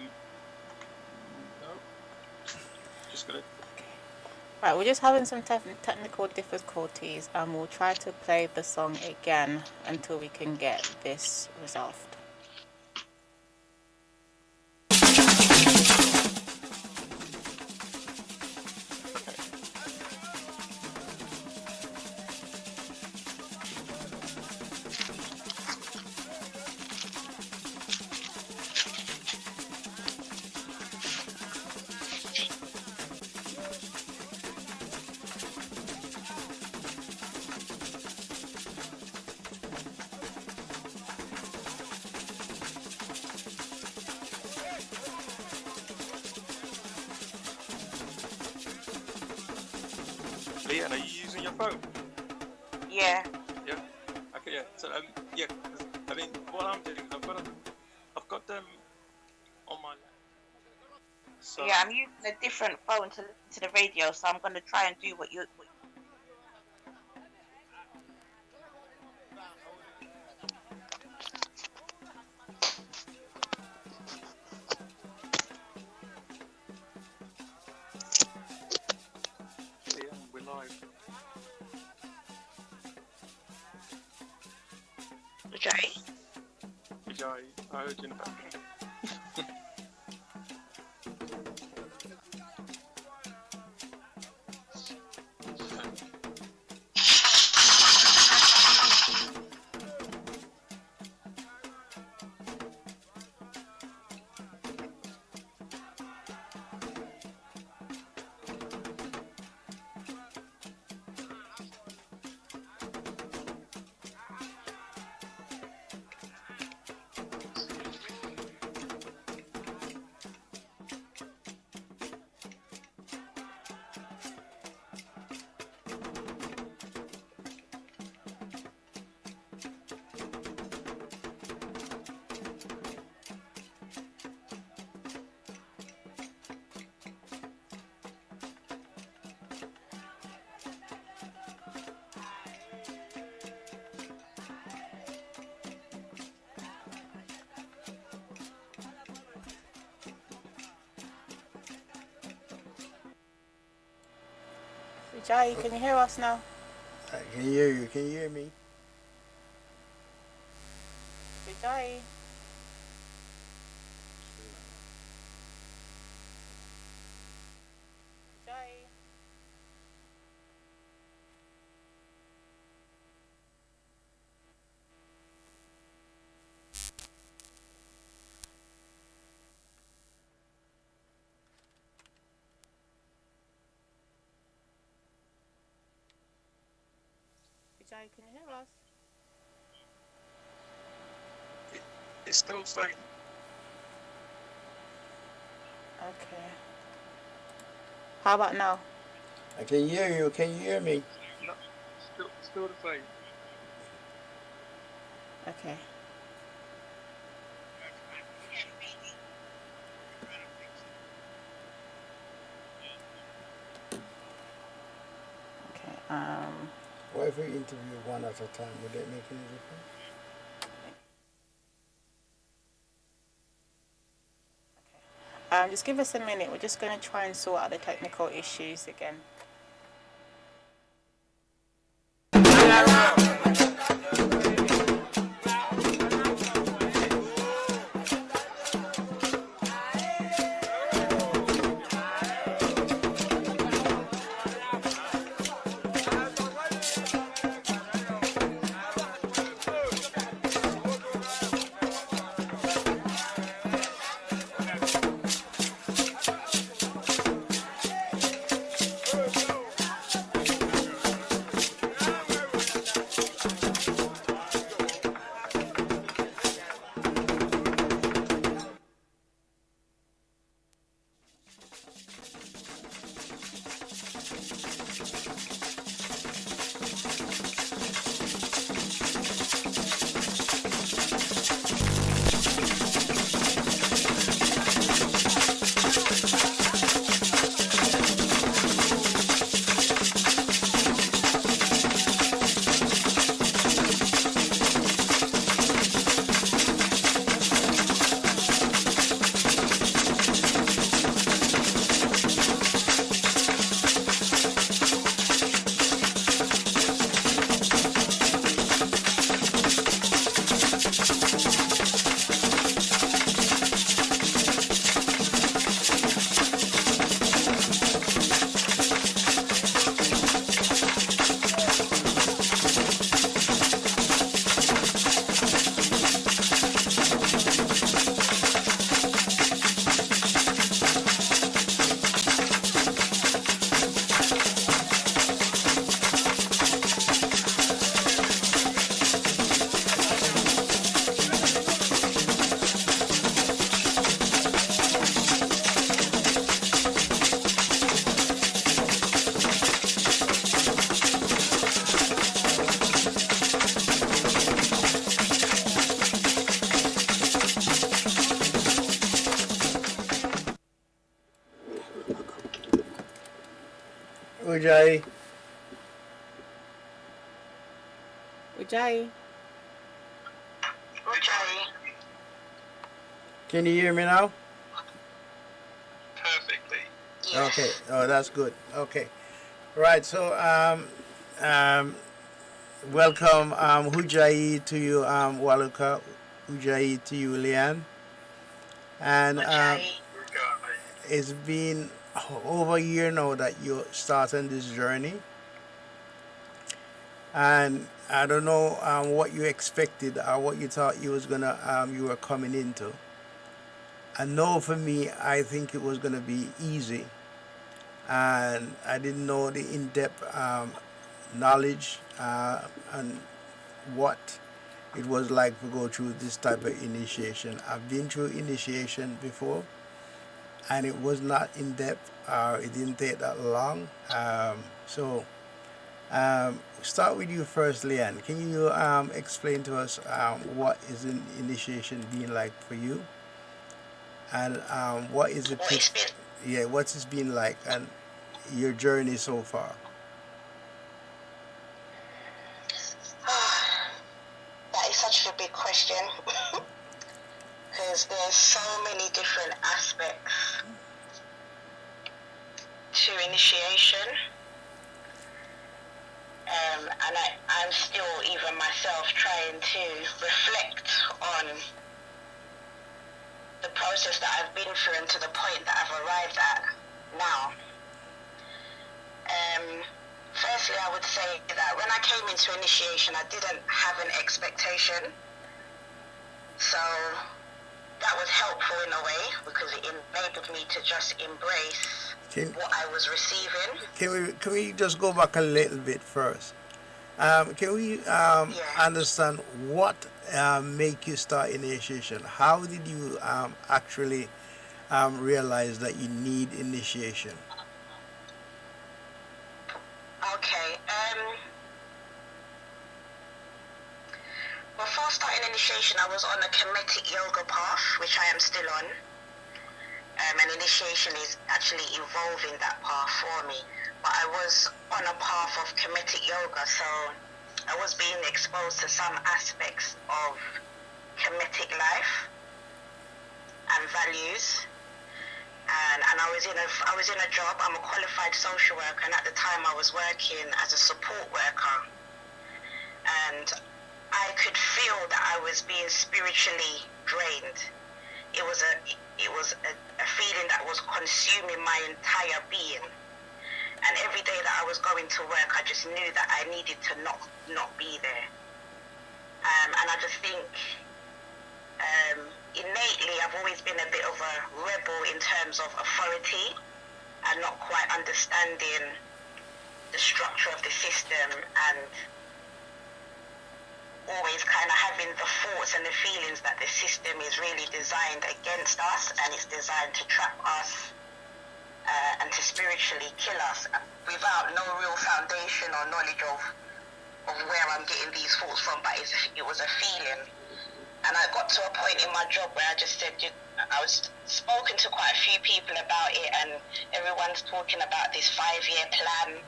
just gonna. Right, we're just having some technical difficulties, and we'll try to play the song again until we can get this resolved. Leanne, are you using your phone? Yeah. Yeah. Okay. Yeah. So yeah. I mean, what I'm doing, I've got them on my lap. So Yeah, I'm using a different phone to listen to the radio, so I'm going to try and do what you. live. Okay. Vijay, I heard you in the background. Vijay, can you hear us now? I can hear you. Can you hear me? Vijay. Vijay. Vijay, can you hear us? It's still faint. Okay. How about now? I can hear you. Can you hear me? No, still the same. Okay. Okay. What if we interview one at a time? Would that make any difference? Just give us a minute. We're just going to try and sort out the technical issues again. Ujai, Vijay. Okay. can you hear me now? Perfectly. Yes. Okay. Oh, that's good. Okay. Right. So welcome Hujai to you, Waluka. Hujai to you, Leanne. And Ujjayi. it's been over a year now that you started this journey, and I don't know what you expected or what you thought you were coming into. I know for me, I think it was gonna be easy, and I didn't know the in-depth knowledge and what it was like to go through this type of initiation. I've been through initiation before, and it was not in depth. It didn't take that long. Start with you first, Leanne. Can you explain to us what is an initiation being like for you, and what is it? What it's been. Yeah, what it's been like, and your journey so far. That is such a big question because there's so many different aspects to initiation, and I'm still even myself trying to reflect on the process that I've been through and to the point that I've arrived at now. Firstly, I would say that when I came into initiation, I didn't have an expectation. So that was helpful in a way because it enabled me to just embrace what I was receiving. Can we just go back a little bit first? Can we understand what make you start initiation? How did you actually realize that you need initiation? Okay. Before starting initiation, I was on a Kemetic yoga path, which I am still on. And initiation is actually evolving that path for me. But I was on a path of Kemetic yoga, so I was being exposed to some aspects of Kemetic life and values. And I was in a job. I'm a qualified social worker, and at the time I was working as a support worker. And I could feel that I was being spiritually drained. It was a feeling that was consuming my entire being. And every day that I was going to work, I just knew that I needed to not be there. And I just think innately I've always been a bit of a rebel in terms of authority and not quite understanding the structure of the system, and always kind of having the thoughts and the feelings that the system is really designed against us and it's designed to trap us and to spiritually kill us without no real foundation or knowledge of where I'm getting these thoughts from, but it was a feeling. And I got to a point in my job where I just said, I was spoken to quite a few people about it, and everyone's talking about this 5-year plan,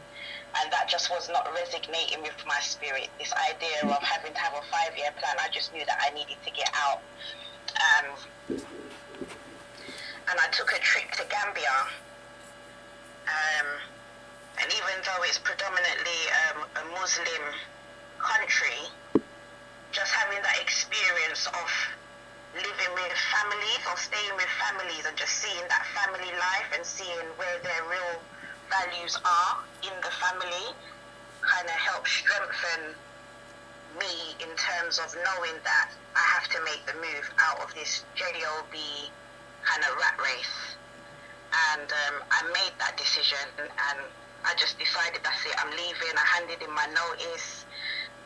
and that just was not resonating with my spirit. This idea of having to have a 5-year plan, I just knew that I needed to get out. And I took a trip to Gambia. And even though it's predominantly a Muslim country, just having that experience of living with families or staying with families and just seeing that family life and seeing where their real values are in the family kind of helped strengthen me in terms of knowing that I have to make the move out of this job kind of rat race. And I made that decision, and I just decided that's it, I'm leaving. I handed in my notice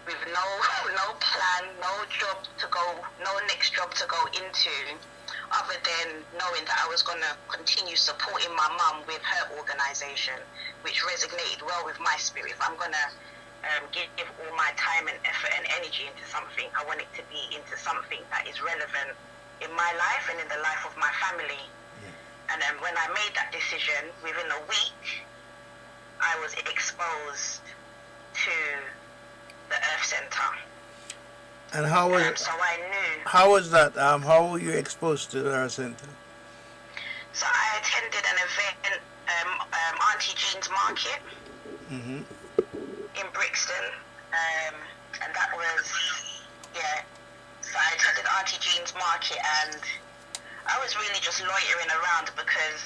with no plan, no next job to go into, other than knowing that I was going to continue supporting my mum with her organisation, which resonated well with my spirit. If I'm going to give all my time and effort and energy into something, I want it to be into something that is relevant in my life and in the life of my family. Yeah. And then when I made that decision, within a week, I was exposed to the Earth Center. And how was so I knew. How was that? How were you exposed to the Earth Center? So I attended an event, Auntie Jean's Market. Mm-hmm. in Brixton, and that was, yeah. So I attended Auntie Jean's market, and I was really just loitering around because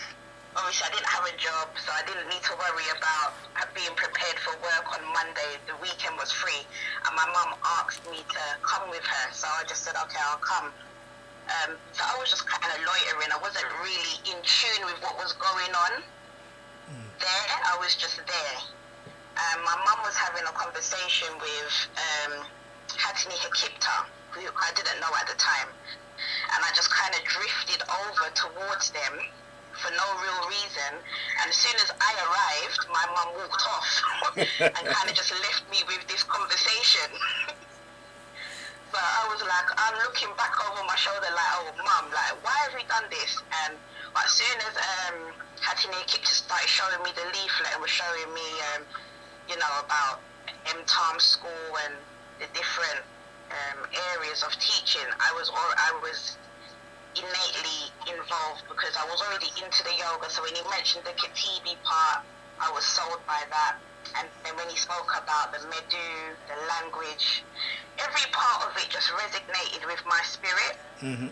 obviously I didn't have a job, so I didn't need to worry about being prepared for work on Monday. The weekend was free, and my mum asked me to come with her, so I just said, okay, I'll come. So I was just kind of loitering. I wasn't really in tune with what was going on there. I was just there. My mum was having a conversation with Hatini Hekipta, who I didn't know at the time. And I just kind of drifted over towards them for no real reason. And as soon as I arrived, my mum walked off and kind of just left me with this conversation. But I was like, I'm looking back over my shoulder like, oh, mum, like, why have we done this? And as soon as Hatine Kipta started showing me the leaflet and was showing me, you know, about M-Tom school and the different areas of teaching, I was innately involved because I was already into the yoga. So when he mentioned the Katibi part, I was sold by that. And then when he spoke about the Medu, the language, every part of it just resonated with my spirit. Mm-hmm.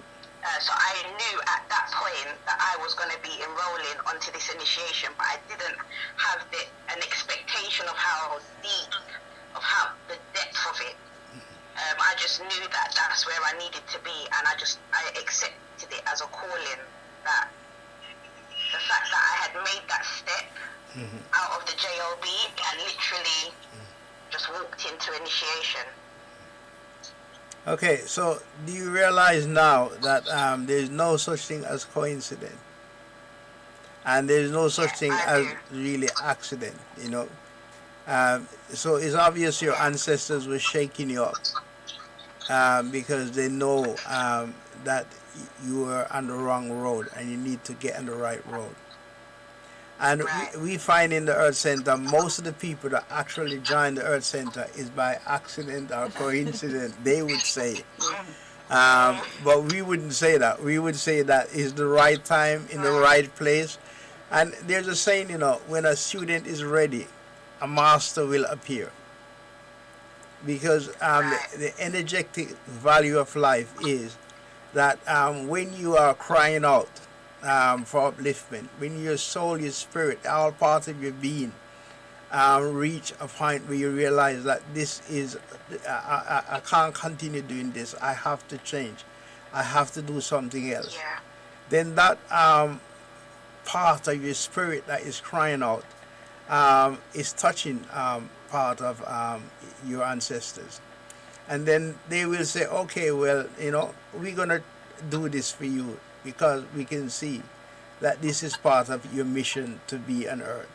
So I knew at that point that I was going to be enrolling onto this initiation, but I didn't have an expectation of how deep, of how the depth of it. I just knew that that's where I needed to be, and I accepted it as a calling. That the fact that I had made that step out of the JOB and literally just walked into initiation. Okay, so do you realize now that there's no such thing as coincidence, and there's no such thing as really accident, you know? So it's obvious your ancestors were shaking you up because they know that you were on the wrong road and you need to get on the right road. And we find in the Earth Center, most of the people that actually join the Earth Center is by accident or coincidence, they would say. But we wouldn't say that. We would say that it's the right time, in the right place. And there's a saying, you know, when a student is ready, a master will appear. Because the energetic value of life is that when you are crying out, for upliftment, when your soul, your spirit, all parts of your being reach a point where you realize that this is, I can't continue doing this, I have to change, I have to do something else, then that part of your spirit that is crying out is touching part of your ancestors. And then they will say, okay, well, you know, we're going to do this for you, because we can see that this is part of your mission to be on earth.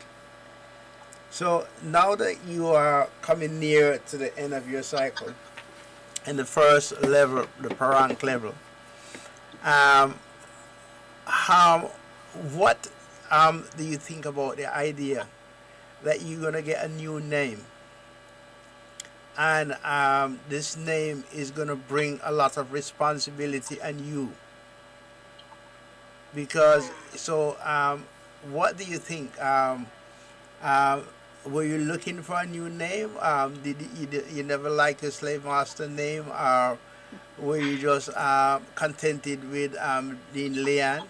So now that you are coming near to the end of your cycle, in the first level, the Parank level, what do you think about the idea that you're going to get a new name? And this name is going to bring a lot of responsibility on you. Because, so, what do you think? Were you looking for a new name? Did you never like a slave master name, or were you just contented with being Leanne?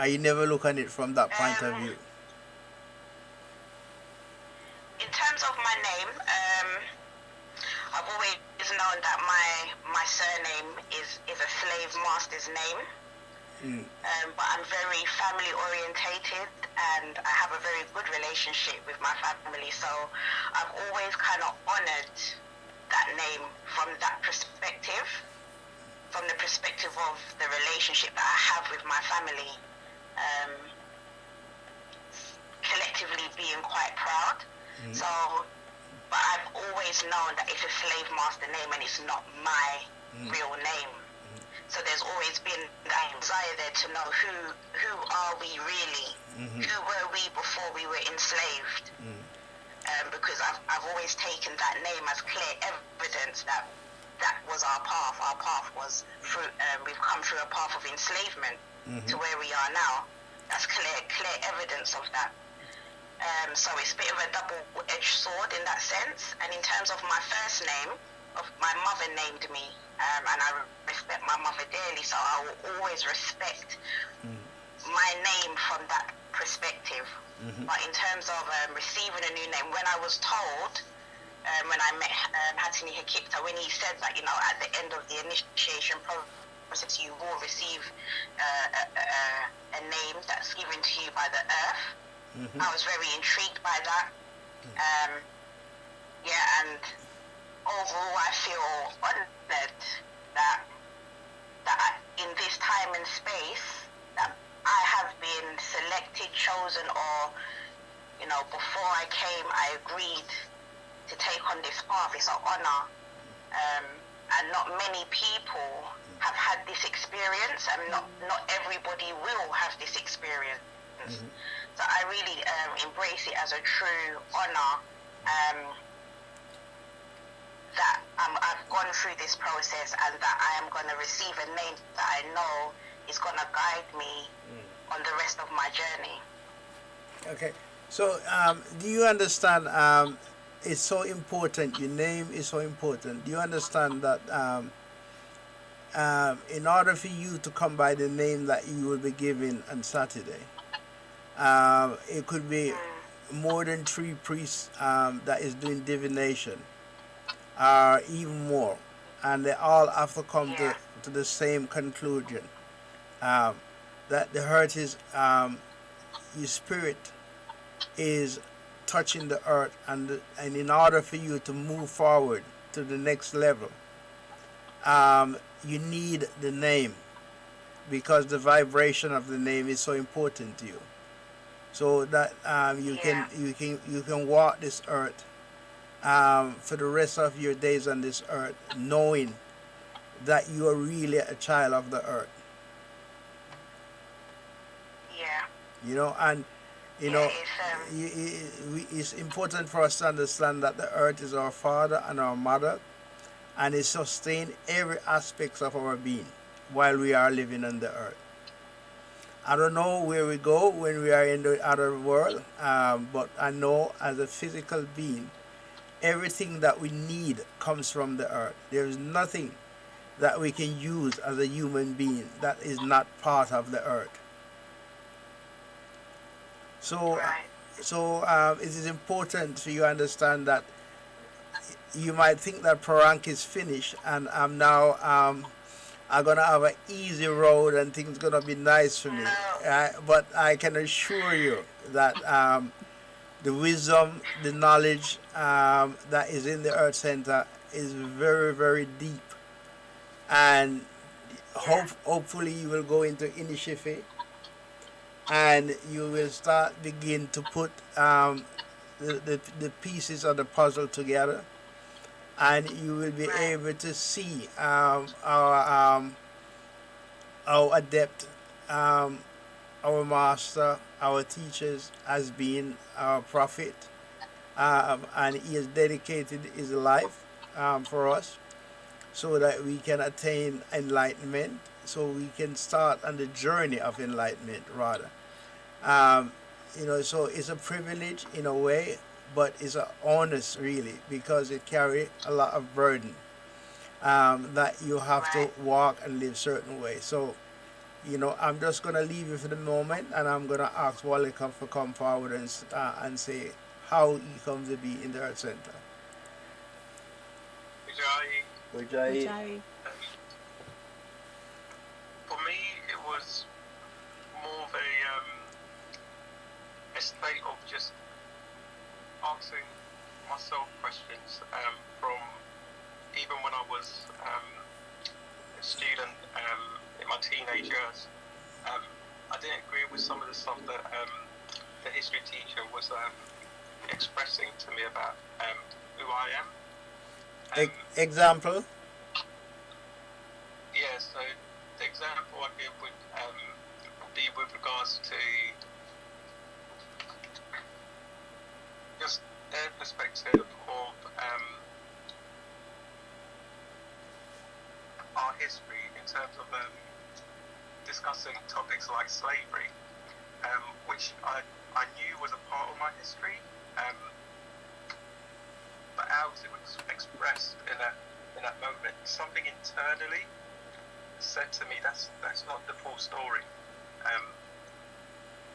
You never look at it from that point of view. In terms of my name, I've always known that my surname is a slave master's name. But I'm very family orientated, and I have a very good relationship with my family, so I've always kind of honored that name from that perspective, from the perspective of the relationship that I have with my family, collectively being quite proud. So, but I've always known that it's a slave master name and it's not my real name. So there's always been that desire there to know who are we really? Who were we before we were enslaved? Because I've always taken that name as clear evidence that was our path. Our path was through, we've come through a path of enslavement to where we are now. That's clear evidence of that. So it's a bit of a double-edged sword in that sense. And in terms of my first name, my mother named me, and I respect my mother dearly, so I will always respect my name from that perspective. But in terms of receiving a new name, when I was told, when I met Hatini Hekipta, when he said that, at the end of the initiation process, you will receive a name that's given to you by the earth. I was very intrigued by that. And overall, I feel honored that in this time and space that I have been selected, chosen, or before I came, I agreed to take on this path. It's an honor, and not many people have had this experience, and not everybody will have this experience. So I really embrace it as a true honor that I've gone through this process, and that I am going to receive a name that I know is going to guide me on the rest of my journey. Okay, so do you understand? It's so important. Your name is so important. Do you understand that? In order for you to come by the name that you will be given on Saturday, it could be more than 3 priests that is doing divination, or even more, and they all have to come to the same conclusion, that the hurt is your spirit is touching the earth, and in order for you to move forward to the next level, you need the name, because the vibration of the name is so important to you, so that you can walk this earth for the rest of your days on this earth, knowing that you are really a child of the earth. And it's important for us to understand that the earth is our father and our mother, and it sustains every aspect of our being while we are living on the earth. I don't know where we go when we are in the other world, but I know as a physical being, everything that we need comes from the earth. There is nothing that we can use as a human being that is not part of the earth. So it is important for you to understand that you might think that Parank is finished, and I'm now I'm gonna have an easy road and things gonna be nice for me. But I can assure you that the wisdom, the knowledge that is in the Earth Center is very, very deep, and hopefully you will go into Inishife, and you will begin to put the pieces of the puzzle together, and you will be able to see our adept, our master, our teachers as being our prophet, and he has dedicated his life for us, so that we can attain enlightenment, so we can start on the journey of enlightenment rather. So it's a privilege in a way, but it's an honest really, because it carries a lot of burden that you have to walk and live certain way. So, I'm just going to leave you for the moment, and I'm going to ask Waluka to come forward and say how he comes to be in the Earth Center. Ujjayi. For me, it was more of a state of just asking myself questions from even when I was a student in my teenage years. I didn't agree with some of the stuff that the history teacher was expressing to me about who I am. Example? Yeah, so the example I give would be with regards to just their perspective of our history in terms of discussing topics like slavery, which I I knew was a part of my history, but as it was expressed in that moment, something internally said to me, that's not the full story.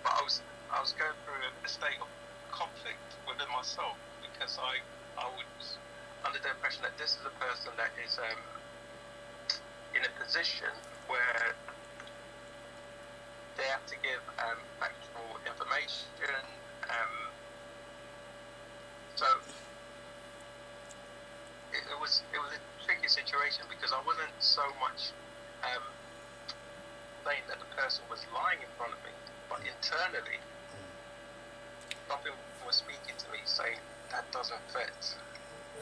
But I was going through a state of conflict within myself, because I was under the impression that this is a person that is in a position where they have to give factual information. So it was a tricky situation, because I wasn't so much saying that the person was lying in front of me, but internally something was speaking to me saying that doesn't fit.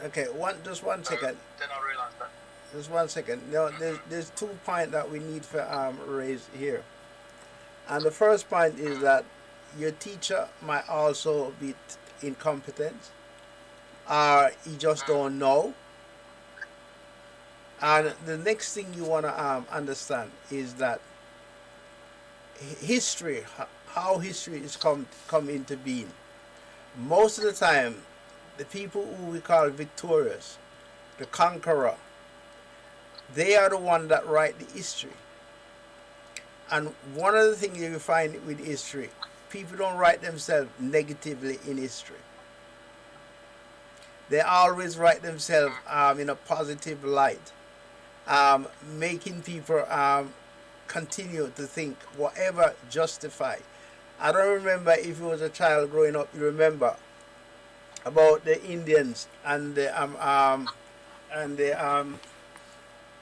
Okay, just one second. Then I realized that. Just 1 second. No, there's 2 points that we need to raise here. And the first point is that your teacher might also be incompetent, or he just don't know. And the next thing you want to understand is that history, how history is come into being. Most of the time, the people who we call victorious, the conqueror, they are the one that write the history. And one of the things you find with history, people don't write themselves negatively in history. They always write themselves in a positive light, making people continue to think whatever justify. I don't remember if you was a child growing up, you remember about the Indians and the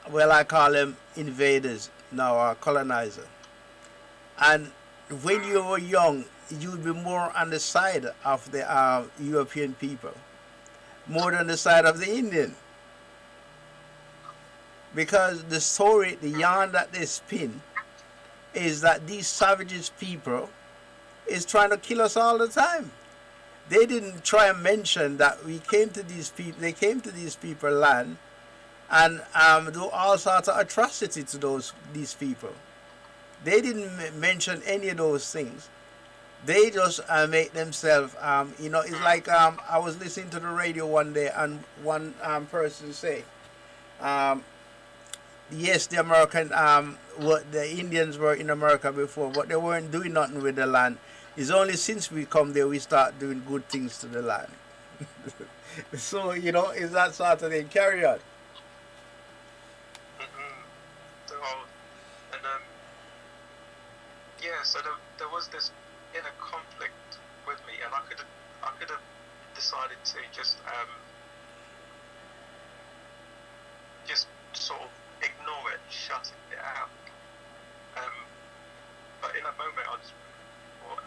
well, I call them invaders now, or colonizer. And when you were young, you would be more on the side of the European people, more than the side of the Indian. Because the story, the yarn that they spin, is that these savages people is trying to kill us all the time. They didn't try and mention that we came to these people, they came to these people land and do all sorts of atrocity to these people. They didn't mention any of those things. They just make themselves, it's like I was listening to the radio one day, and one person say, yes, the the Indians were in America before, but they weren't doing nothing with the land. It's only since we come there we start doing good things to the land. So, it's that sort of thing. Carry on. So there was this inner conflict with me, and I could have decided to just sort of ignore it, shut it out. But in that moment, I just thought,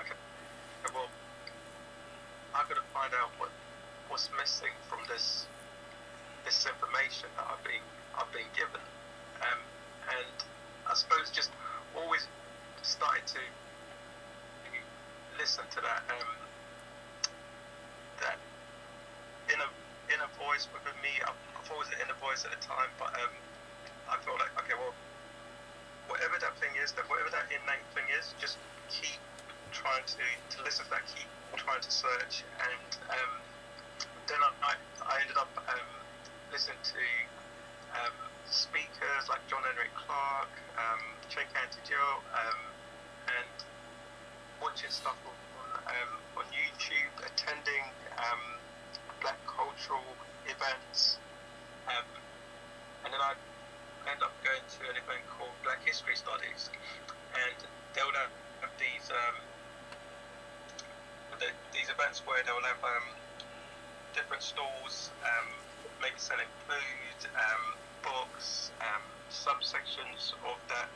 I got to find out what's missing from this information that I've been given, and I suppose just always started to listen to that inner voice within me. I thought it was an inner voice at the time, but I felt like, okay, well, whatever that thing is, whatever that innate thing is, just keep trying to listen to that, keep trying to search, and then I ended up listening to speakers like John Henrik Clark, Cheikh Joe, and watching stuff on YouTube, attending black cultural events, and then I ended up going to an event called Black History Studies, and they would have these events where they will have different stalls, maybe selling food, books, subsections of that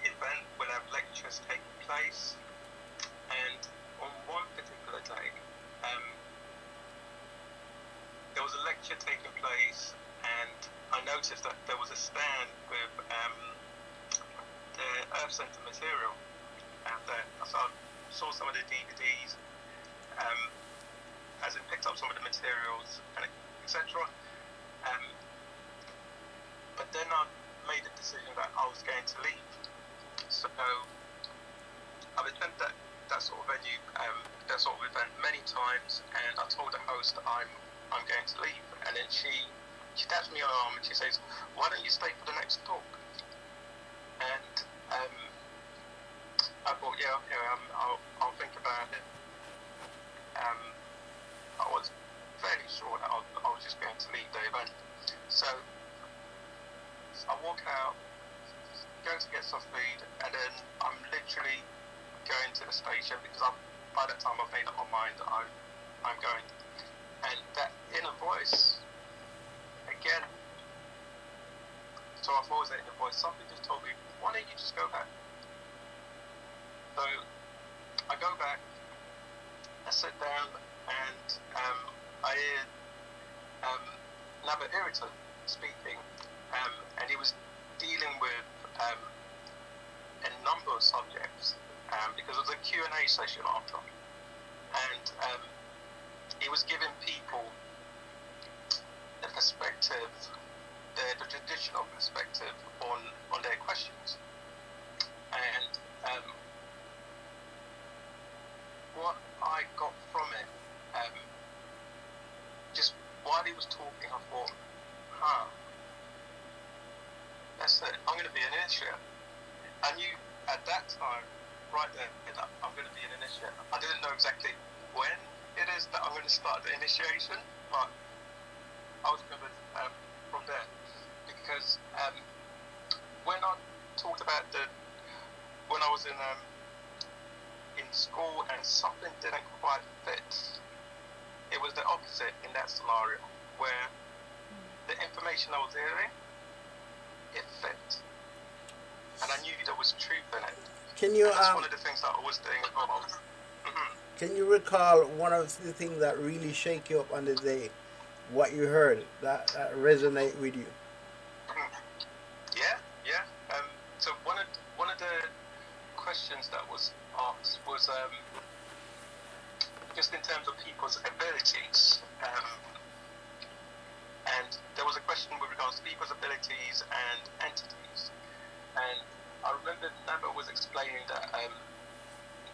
event will have lectures taking place. And on one particular day, there was a lecture taking place, and I noticed that there was a stand with the Earth Center material, and I saw some of the DVDs as it picked up some of the materials, and etc. But then I made a decision that I was going to leave. So I've attended that sort of venue, that sort of event many times, and I told the host I'm going to leave, and then she taps me on the arm and she says, "Why don't you stay for the next talk?" And I thought, yeah, okay, I'll think about it. I was fairly sure that I was just going to leave the event, so I walk out, going to get some food, and then I'm literally going to the station because by that time I've made up my mind that I'm going. And that inner voice, again, so I thought it was that inner voice, something just told me, why don't you just go back? So I go back, I sit down, and I hear Naba Irritan speaking, and he was dealing with a number of subjects, because it was a Q&A session after, and he was giving people the perspective, the traditional perspective on their questions, and what I got from it, just while he was talking, I thought, that's it, I'm going to be an initiate. I knew at that time, right there, that I'm going to be an initiate. I didn't know exactly when it is that I'm going to start the initiation, but I was going to from there, because when I talked about when I was in school and something didn't quite fit, it was the opposite in that scenario, where the information I was hearing, it fit, and I knew there was truth in it. Can you and that's one of the things that I was doing as well. Can you recall one of the things that really shake you up on the day? What you heard that resonate with you? Yeah. So one of the questions that was asked was just in terms of people's abilities, and there was a question with regards to people's abilities and entities, and I remember Naba was explaining that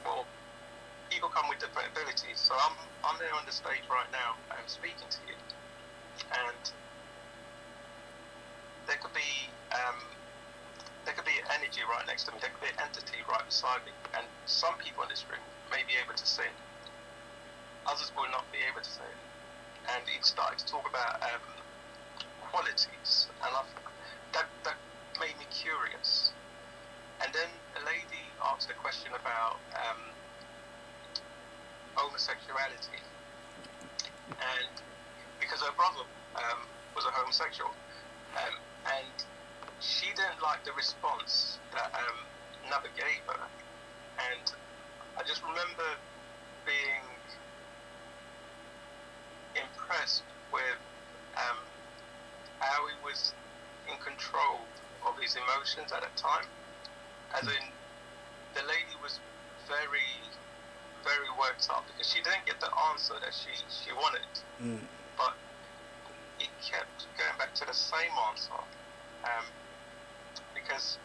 well, people come with different abilities. So I'm there on the stage right now, I'm speaking to you, and there could be energy right next to me, there could be an entity right beside me, and some people in this room may be able to see it, others will not be able to see it. And he started to talk about qualities, and that made me curious. And then a lady asked a question about homosexuality, and because her brother was a homosexual, and she didn't like the response that Naba gave her, and I just remember being impressed with how he was in control of his emotions at that time. As in, the lady was very, very worked up because she didn't get the answer that she wanted. But he kept going back to the same answer, because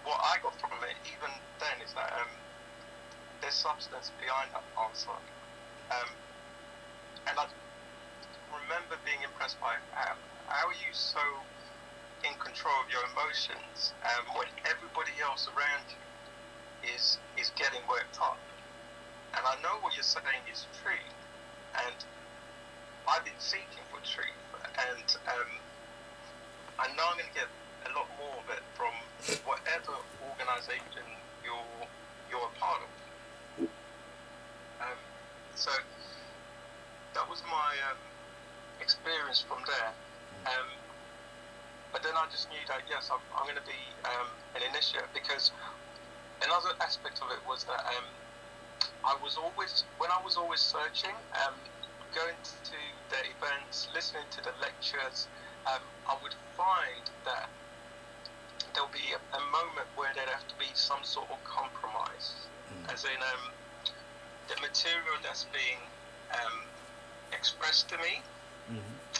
what I got from it even then is that there's substance behind that answer. And I remember being impressed by how are you so in control of your emotions when everybody else around you is getting worked up. And I know what you're saying is true, and I've been seeking for truth, and I know I'm going to get a lot more of it from whatever organisation you're a part of. So that was my experience from there. But then I just knew that, yes, I'm going to be an initiate, because another aspect of it was that when I was always searching, going to the events, listening to the lectures, I would find that there'll be a moment where there'd have to be some sort of compromise, as in the material that's being expressed to me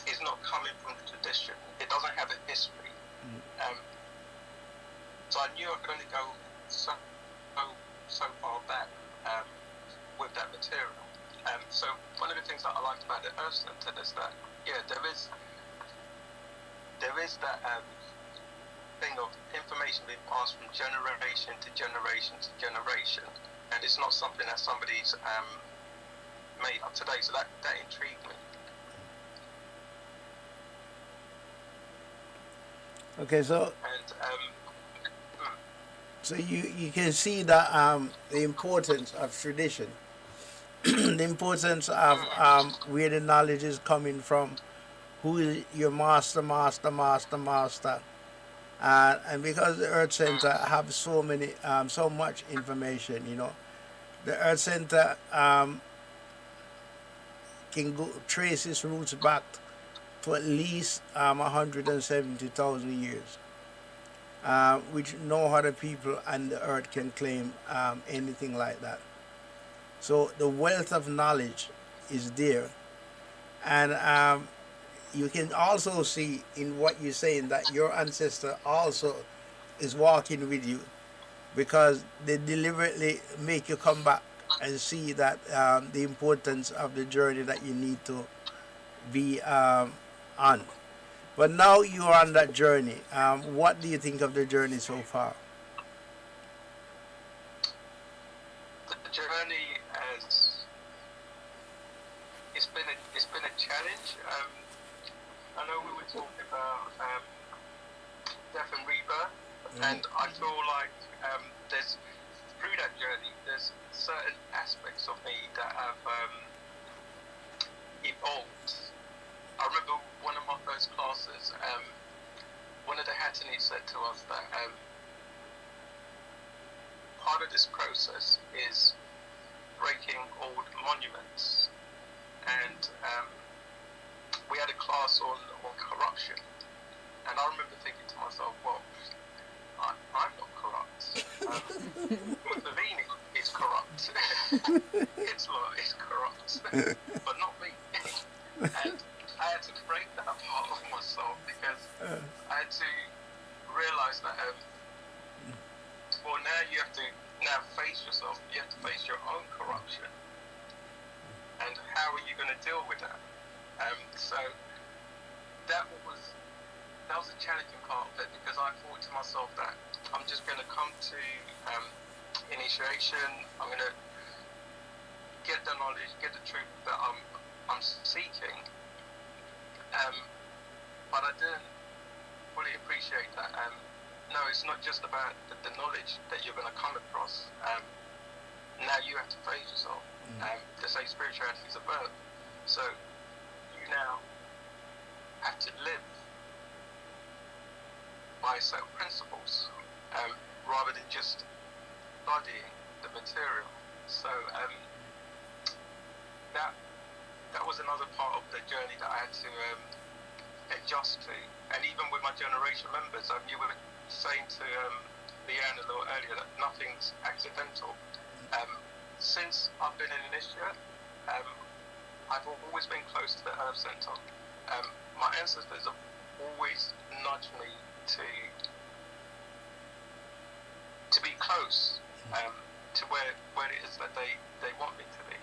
is not coming from the tradition. It doesn't have a history. So I knew I could only go so so far back with that material. So one of the things that I liked about the Earth Center is that there is that thing of information being passed from generation to generation to generation, and it's not something that somebody's made up today. So that intrigued me. Okay, so so you can see that the importance of tradition, the importance of where the knowledge is coming from, who is your master, and because the Earth Center have so much information, the Earth Center can trace its roots back to at least 170,000 years, which no other people on the earth can claim anything like that. So the wealth of knowledge is there, and you can also see in what you're saying that your ancestor also is walking with you, because they deliberately make you come back and see that the importance of the journey that you need to be on. But now you are on that journey. What do you think of the journey so far? The journey has it's been a challenge. I know we were talking about death and rebirth, and I feel like there's through that journey there's certain aspects of me that have evolved. I remember one of my first classes, one of the Hattanis said to us that part of this process is breaking old monuments, and we had a class on corruption, and I remember thinking to myself, well, I'm not corrupt. Mussolini is corrupt. Hitler is corrupt, but not me. And I had to break that part of myself, because I had to realise that well, now you have to face yourself. You have to face your own corruption, and how are you going to deal with that? So that was a challenging part of it, because I thought to myself that I'm just going to come to initiation. I'm going to get the knowledge, get the truth that I'm seeking. But I didn't fully appreciate that. No, it's not just about the knowledge that you're going to come across. Now you have to face yourself. They say spirituality is a verb. So you now have to live by a set of principles, rather than just studying the material. So that was another part of the journey that I had to adjust to. And even with my generation members, you were saying to Leanne a little earlier that nothing's accidental. Since I've been in Indonesia, I've always been close to the Earth Center. My ancestors have always nudged me to be close to where it is that they want me to be.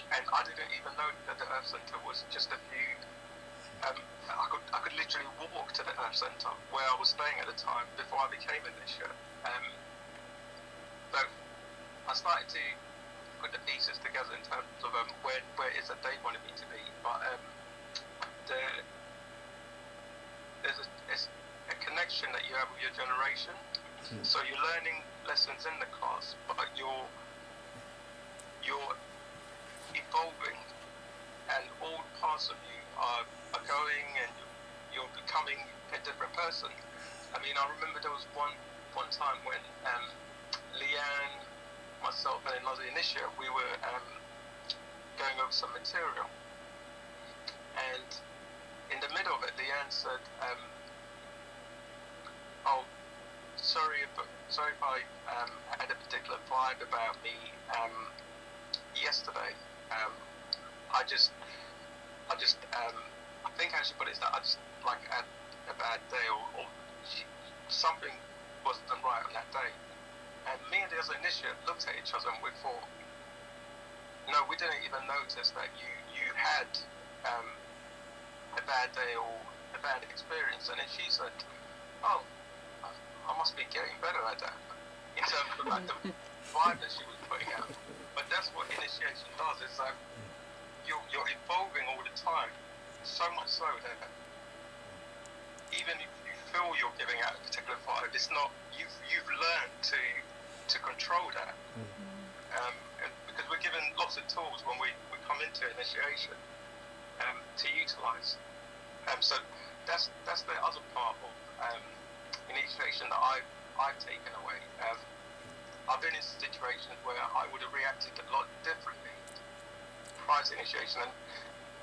And I didn't even know that the Earth Center was just a few. I could literally walk to the Earth Center where I was staying at the time before I became Indonesia. So I started to put the pieces together in terms of where it is that they wanted me to be. But there's a connection that you have with your generation. So you're learning lessons in the class, but you're evolving, and all parts of you are going, and you're becoming a different person. I mean, I remember there was one time when Leanne, myself, and another Inisha, we were going over some material, and in the middle of it, Leanne said, "Oh, sorry if I had a particular vibe about me yesterday. I think actually, but it's that I just like had a bad day or something wasn't right on that day. And me and the other initiate looked at each other and we thought, no, we didn't even notice that you had a bad day or a bad experience. And then she said, oh, I must be getting better at that, in terms of like the vibe that she was putting out. But that's what initiation does, is that you're evolving all the time, so much so that even if you feel you're giving out a particular vibe, it's not, you've learned to control that. And because we're given lots of tools when we come into initiation to utilize. So that's the other part of initiation that I've taken away. I've been in situations where I would have reacted a lot differently prior to initiation, and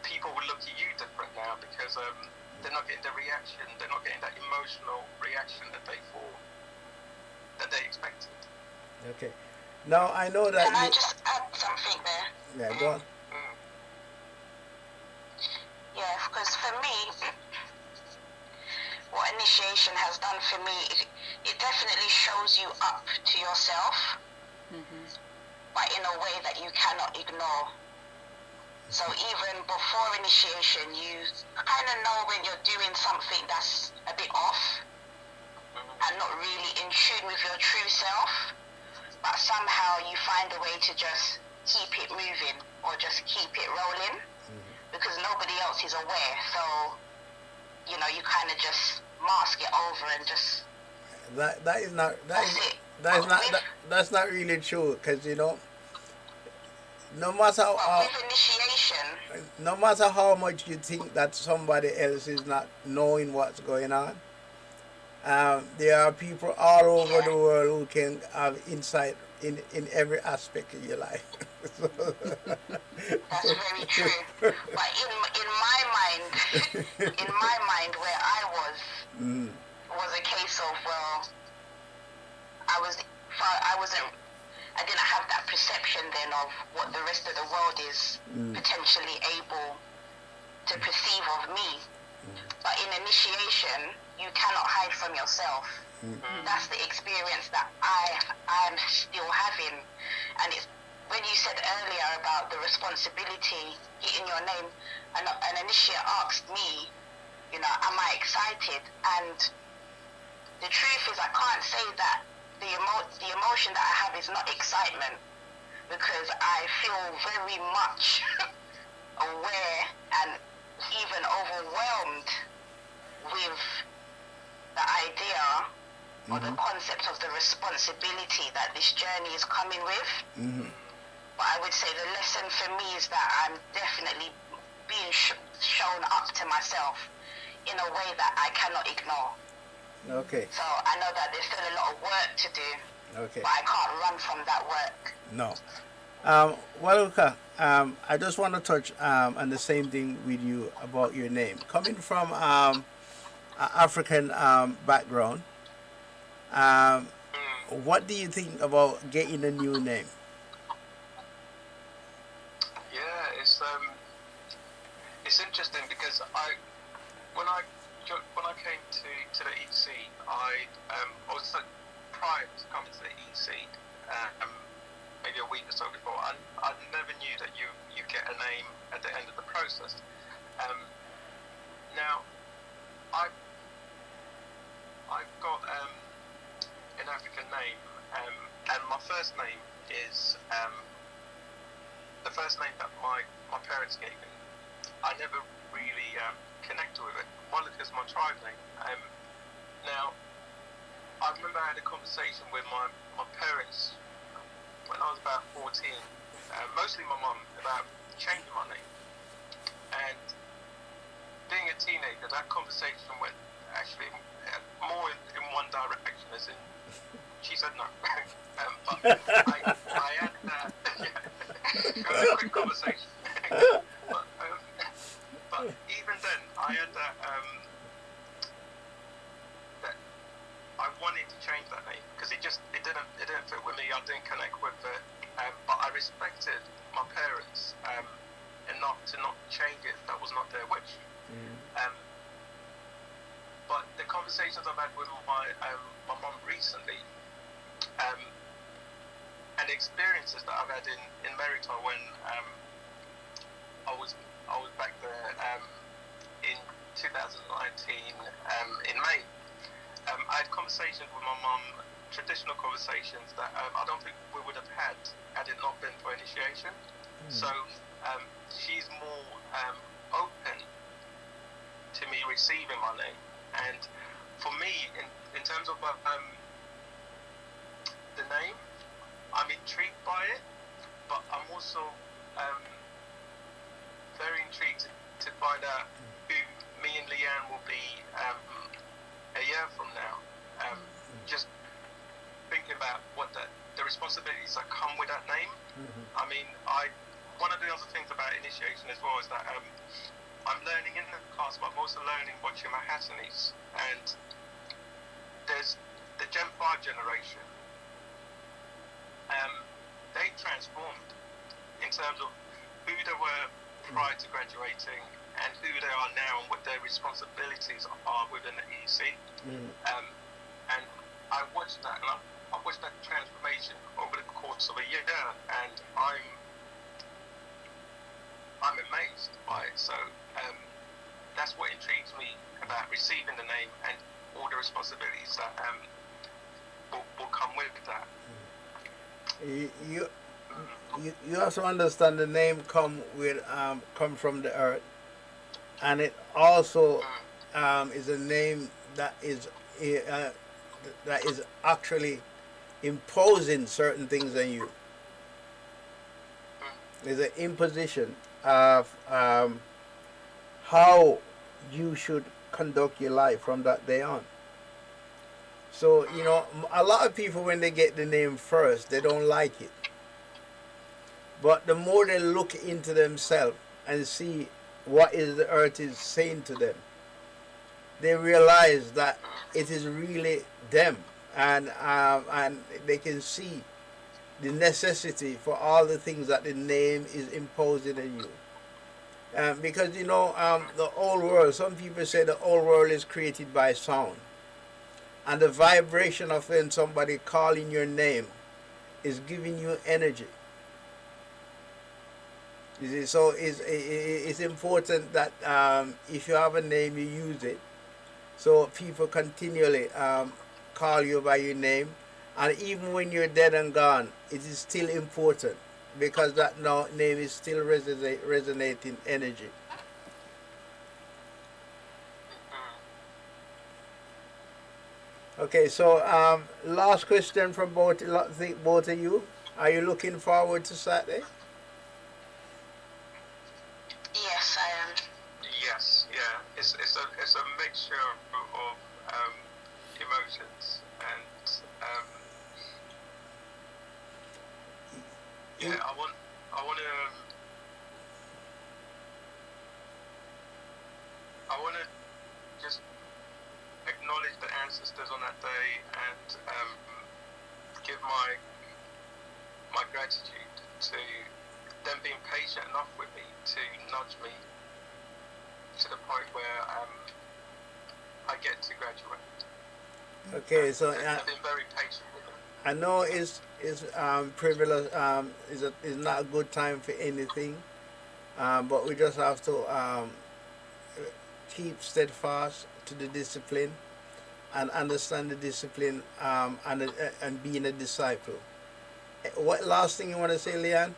people will look at you different now because they're not getting the reaction, they're not getting that emotional reaction that they thought, that they expected. Okay. Now I know that Can I just add something there? Yeah, go on. Yeah, because for me, what initiation has done for me, it definitely shows you up to yourself, but in a way that you cannot ignore. So even before initiation, you kind of know when you're doing something that's a bit off and not really in tune with your true self, but somehow you find a way to just keep it moving or just keep it rolling because nobody else is aware. So, you know, you kind of just mask it over and just that's not really true, because you know, no matter how with initiation, no matter how much you think that somebody else is not knowing what's going on, there are people all over the world who can have insight in every aspect of your life. that's very true. But in my mind, where I was a case of, well, I didn't have that perception then of what the rest of the world is potentially able to perceive of me. But in initiation, you cannot hide from yourself. That's the experience that I am still having. And it's when you said earlier about the responsibility hitting your name, an initiate asked me, you know, am I excited? And the truth is, I can't say that the emotion that I have is not excitement, because I feel very much aware and even overwhelmed with the idea or the concept of the responsibility that this journey is coming with. But I would say the lesson for me is that I'm definitely being shown up to myself in a way that I cannot ignore. Okay. So I know that there's still a lot of work to do, Okay. but I can't run from that work. No. Waluka, I just want to touch on the same thing with you about your name. Coming from an African background, what do you think about getting a new name? Yeah, it's interesting because when I came to the EC, I was prior to coming to the EC, maybe a week or so before, I never knew that you get a name at the end of the process. Now, I've got an African name, and my first name is the first name that my parents gave me. I never really connected with it. Waluka is my tribe name. Now, I remember I had a conversation with my parents when I was about 14, mostly my mum, about changing my name. And being a teenager, that conversation went actually more in one direction, as in she said no. But I had that. It was a quick conversation. But even then, I had that I wanted to change that name because it didn't fit with me. I didn't connect with it. But I respected my parents enough to not change it. That was not their wish. But the conversations I've had with my my mum recently, and the experiences that I've had in Merita when I was back there in 2019 in May. I had conversations with my mum, traditional conversations that I don't think we would have had it not been for initiation. So she's more open to me receiving my name, and for me, in terms of the name, I'm intrigued by it, but I'm also very intrigued to find out who me and Leanne will be a year from now. Just thinking about what the responsibilities that come with that name. I mean, one of the other things about initiation as well is that I'm learning in the class, but I'm also learning watching my Hattanis. And there's the Gen 5 generation. They transformed in terms of who they were prior to graduating and who they are now and what their responsibilities are within the EC. And I watched that, and I watched that transformation over the course of a year, and I'm amazed by it. So that's what intrigues me about receiving the name and all the responsibilities that will come with that. You also understand the name come from the earth, and it also is a name that is actually imposing certain things on you. There's an imposition of how you should conduct your life from that day on. So, you know, a lot of people, when they get the name first, they don't like it. But the more they look into themselves and see what is the earth is saying to them, they realize that it is really them, and they can see the necessity for all the things that the name is imposing on you. Because, you know, the old world, some people say the old world is created by sound. And the vibration of when somebody calling your name is giving you energy. You see, so it's important that if you have a name, you use it. So people continually call you by your name. And even when you're dead and gone, it is still important, because that name is still resonating energy. Okay, so last question from both of you. Are you looking forward to Saturday? Yes, I am. Yes, yeah. It's a mixture of emotions, and yeah, I want to just acknowledge the ancestors on that day and give my gratitude to them being patient enough with me to nudge me to the point where I get to graduate. Okay, so I've been very patient with them. I know it's privilege is not a good time for anything, but we just have to keep steadfast to the discipline and understand the discipline and being a disciple. What last thing you want to say, Leanne?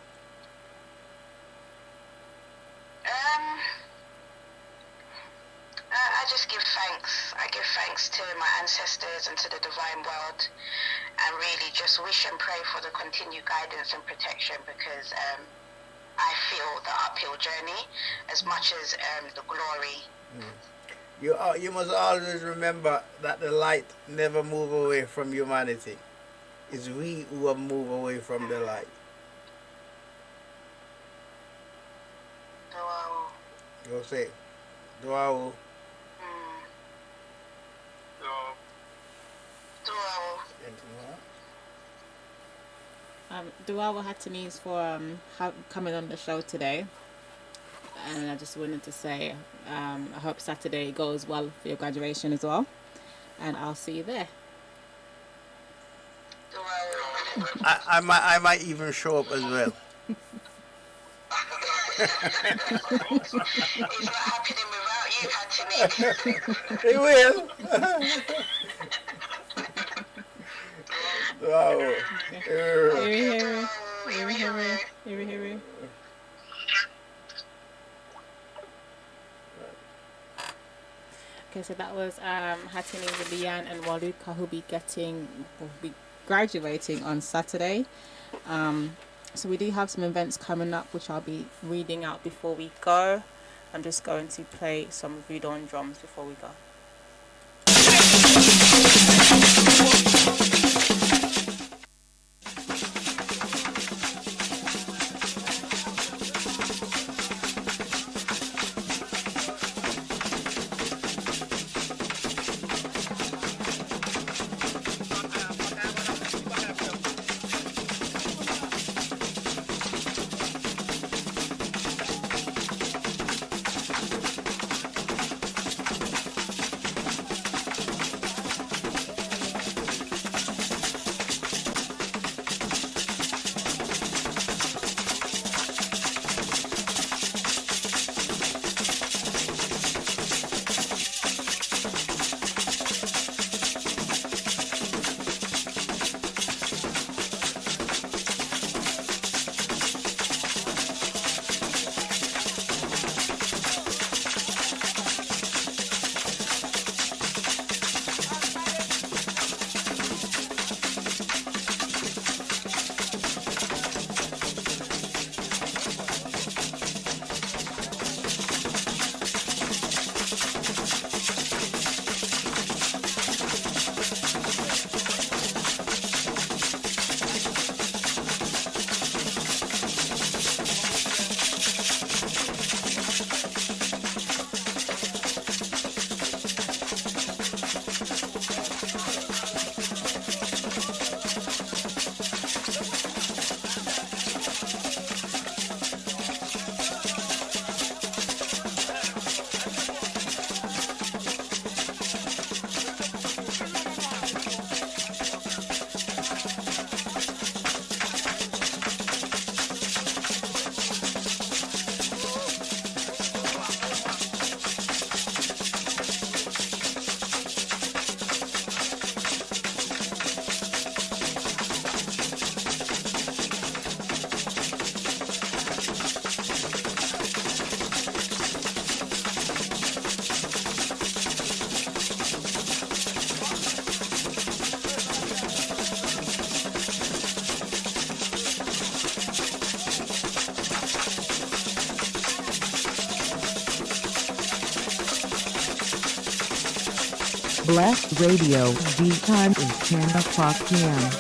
I just give thanks. I give thanks to my ancestors and to the divine world, and really just wish and pray for the continued guidance and protection, because I feel the uphill journey as much as the glory. You must always remember that the light never move away from humanity. It's we who have moved away from the light. Wow. Go say, Duawu. Duawa Hattanis for coming on the show today. And I just wanted to say, I hope Saturday goes well for your graduation as well. And I'll see you there. I might even show up as well. It's not happening without you, Hattie. It will. Wow. Okay, so that was Hatini with Leanne and Waluka, who'll be graduating on Saturday. So we do have some events coming up, which I'll be reading out before we go. I'm just going to play some Voodoo on drums before we go. Blessed Radio, the time is 10 o'clock p.m.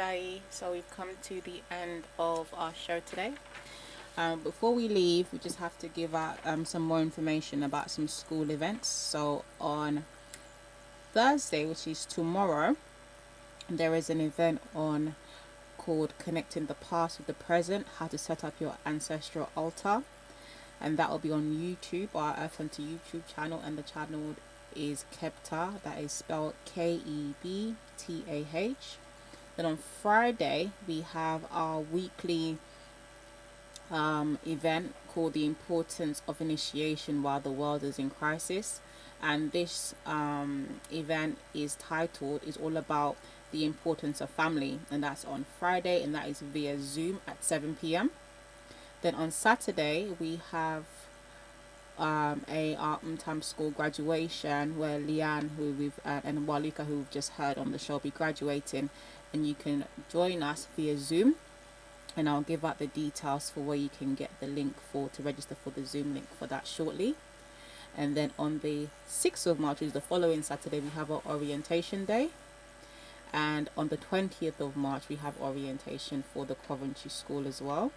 Jai. So we've come to the end of our show today. Before we leave, we just have to give out some more information about some school events. So on Thursday, which is tomorrow, there is an event on called Connecting the Past with the Present, how to set up your ancestral altar, and that will be on YouTube, our Earth Center YouTube channel, and the channel is Kebtah, that is spelled Kebtah. Then on Friday we have our weekly event called The Importance of Initiation While the World is in Crisis, and this event is all about the importance of family, and that's on Friday, and that is via Zoom at 7 p.m. Then on Saturday we have our Time School graduation, where Leanne, and Waluka, who we've just heard on the show, be graduating, and you can join us via Zoom, and I'll give out the details for where you can get the link to register for the Zoom link for that shortly. And then on the 6th of March, which is the following Saturday, we have our orientation day, and on the 20th of March we have orientation for the Coventry School as well.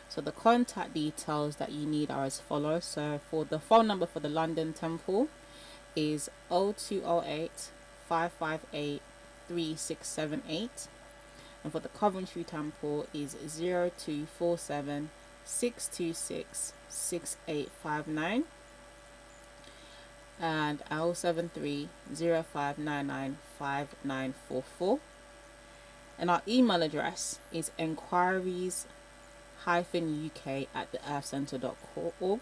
So the contact details that you need are as follows. So for the phone number for the London Temple is 0208 558 3678, and for the Coventry Temple is 0247 626 6859 and 073 0599 5944. And our email address is enquiries-uk@theearthcentre.org,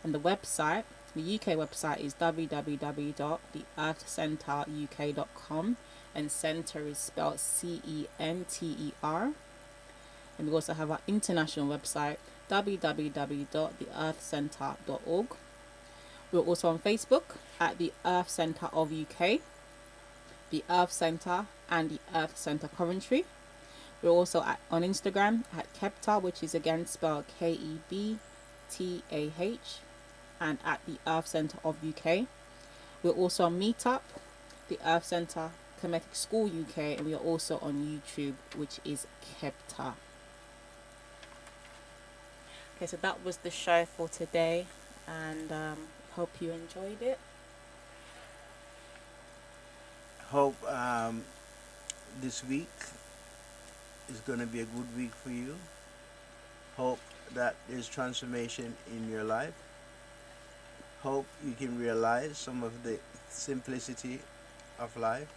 and the website, the UK website, is www.theearthcenteruk.com, and centre is spelled CENTER. And we also have our international website, www.theearthcentre.org. We're also on Facebook at the Earth Centre of UK, the Earth Centre, and the Earth Centre Coventry. We're also on Instagram at Kebtah, which is again spelled KEBTAH, and at the Earth Centre of UK. We're also on Meetup, the Earth Centre Kemetic School UK, and we are also on YouTube, which is Kebtah. Okay, so that was the show for today, and hope you enjoyed it. Hope this week is going to be a good week for you. Hope that there's transformation in your life. Hope you can realize some of the simplicity of life,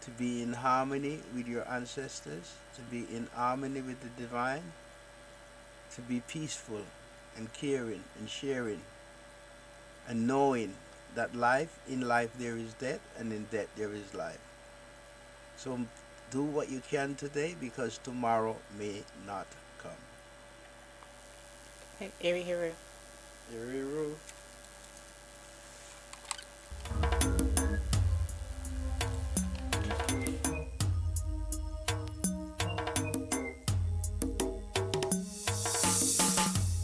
to be in harmony with your ancestors, to be in harmony with the divine, to be peaceful and caring and sharing, and knowing that in life there is death, and in death there is life. So do what you can today, because tomorrow may not come. Hey, Eri Hiru. Eri-ru.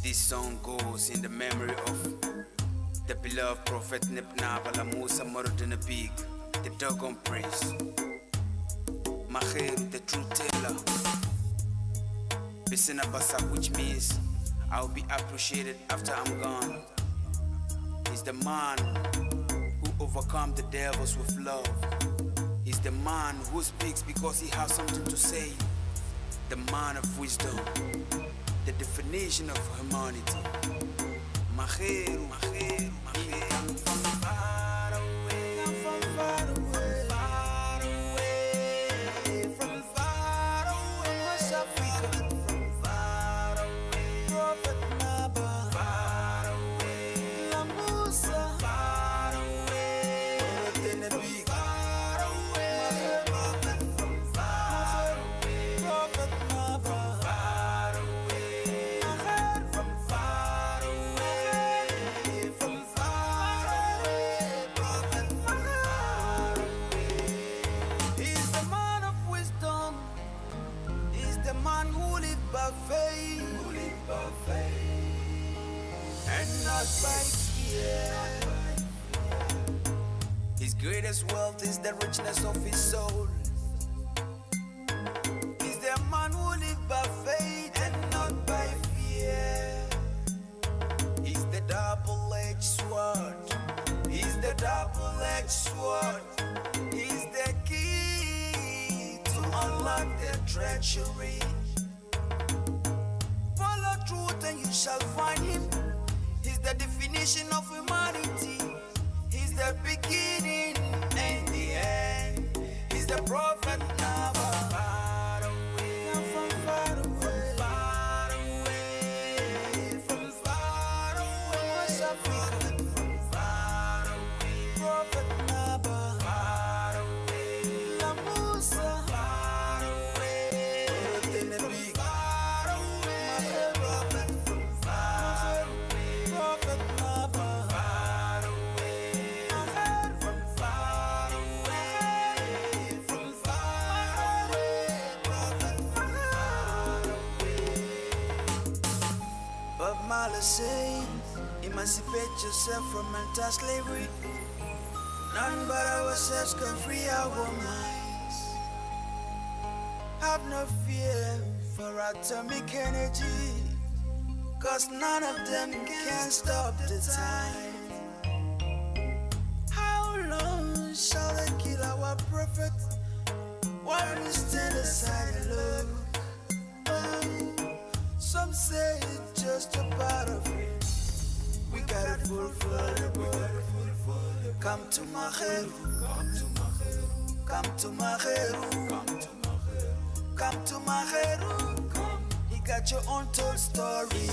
This song goes in the memory of the beloved Prophet Nebnabala Musa Mordinabig, the doggone prince, Mahir, the truth teller, Bisinabasa, which means I'll be appreciated after I'm gone. He's the man who overcome the devils with love. He's the man who speaks because he has something to say. The man of wisdom, the definition of humanity. Mahir, Mahir, Mahir. From far away, from far away, far away, from far away, West Africa, from far away, Prophet Naba, far away, Lamusa, far away, Prophet far away, Prophet from far away, Prophet Naba, far away, from far away, from far away, Prophet far away. He's the man of wisdom. He's the man who lived by faith, and not by fear. His greatest wealth is the richness of his soul. treachery. Follow truth and you shall find him. He's the definition of humanity. He's the beginning and the end. He's the prophet now. Far away, from far away, far away, from far away, West Africa, from far away, prophet Naba, far away, La Musa, far away, from far away, prophet, from far away, prophet Naba, far away, from far away, from far away, prophet, from far away. Bob Marley say, emancipate yourself from mental slavery. None but ourselves can free our minds. Have no fear for atomic energy, 'cause none of them can stop the time. How long shall they kill our prophet while we stand aside and look? Some say it's just a part of it. We gotta fulfill the book. Come to Maheru, come to Maheru, come to Maheru, come to Maheru. He got your own told story.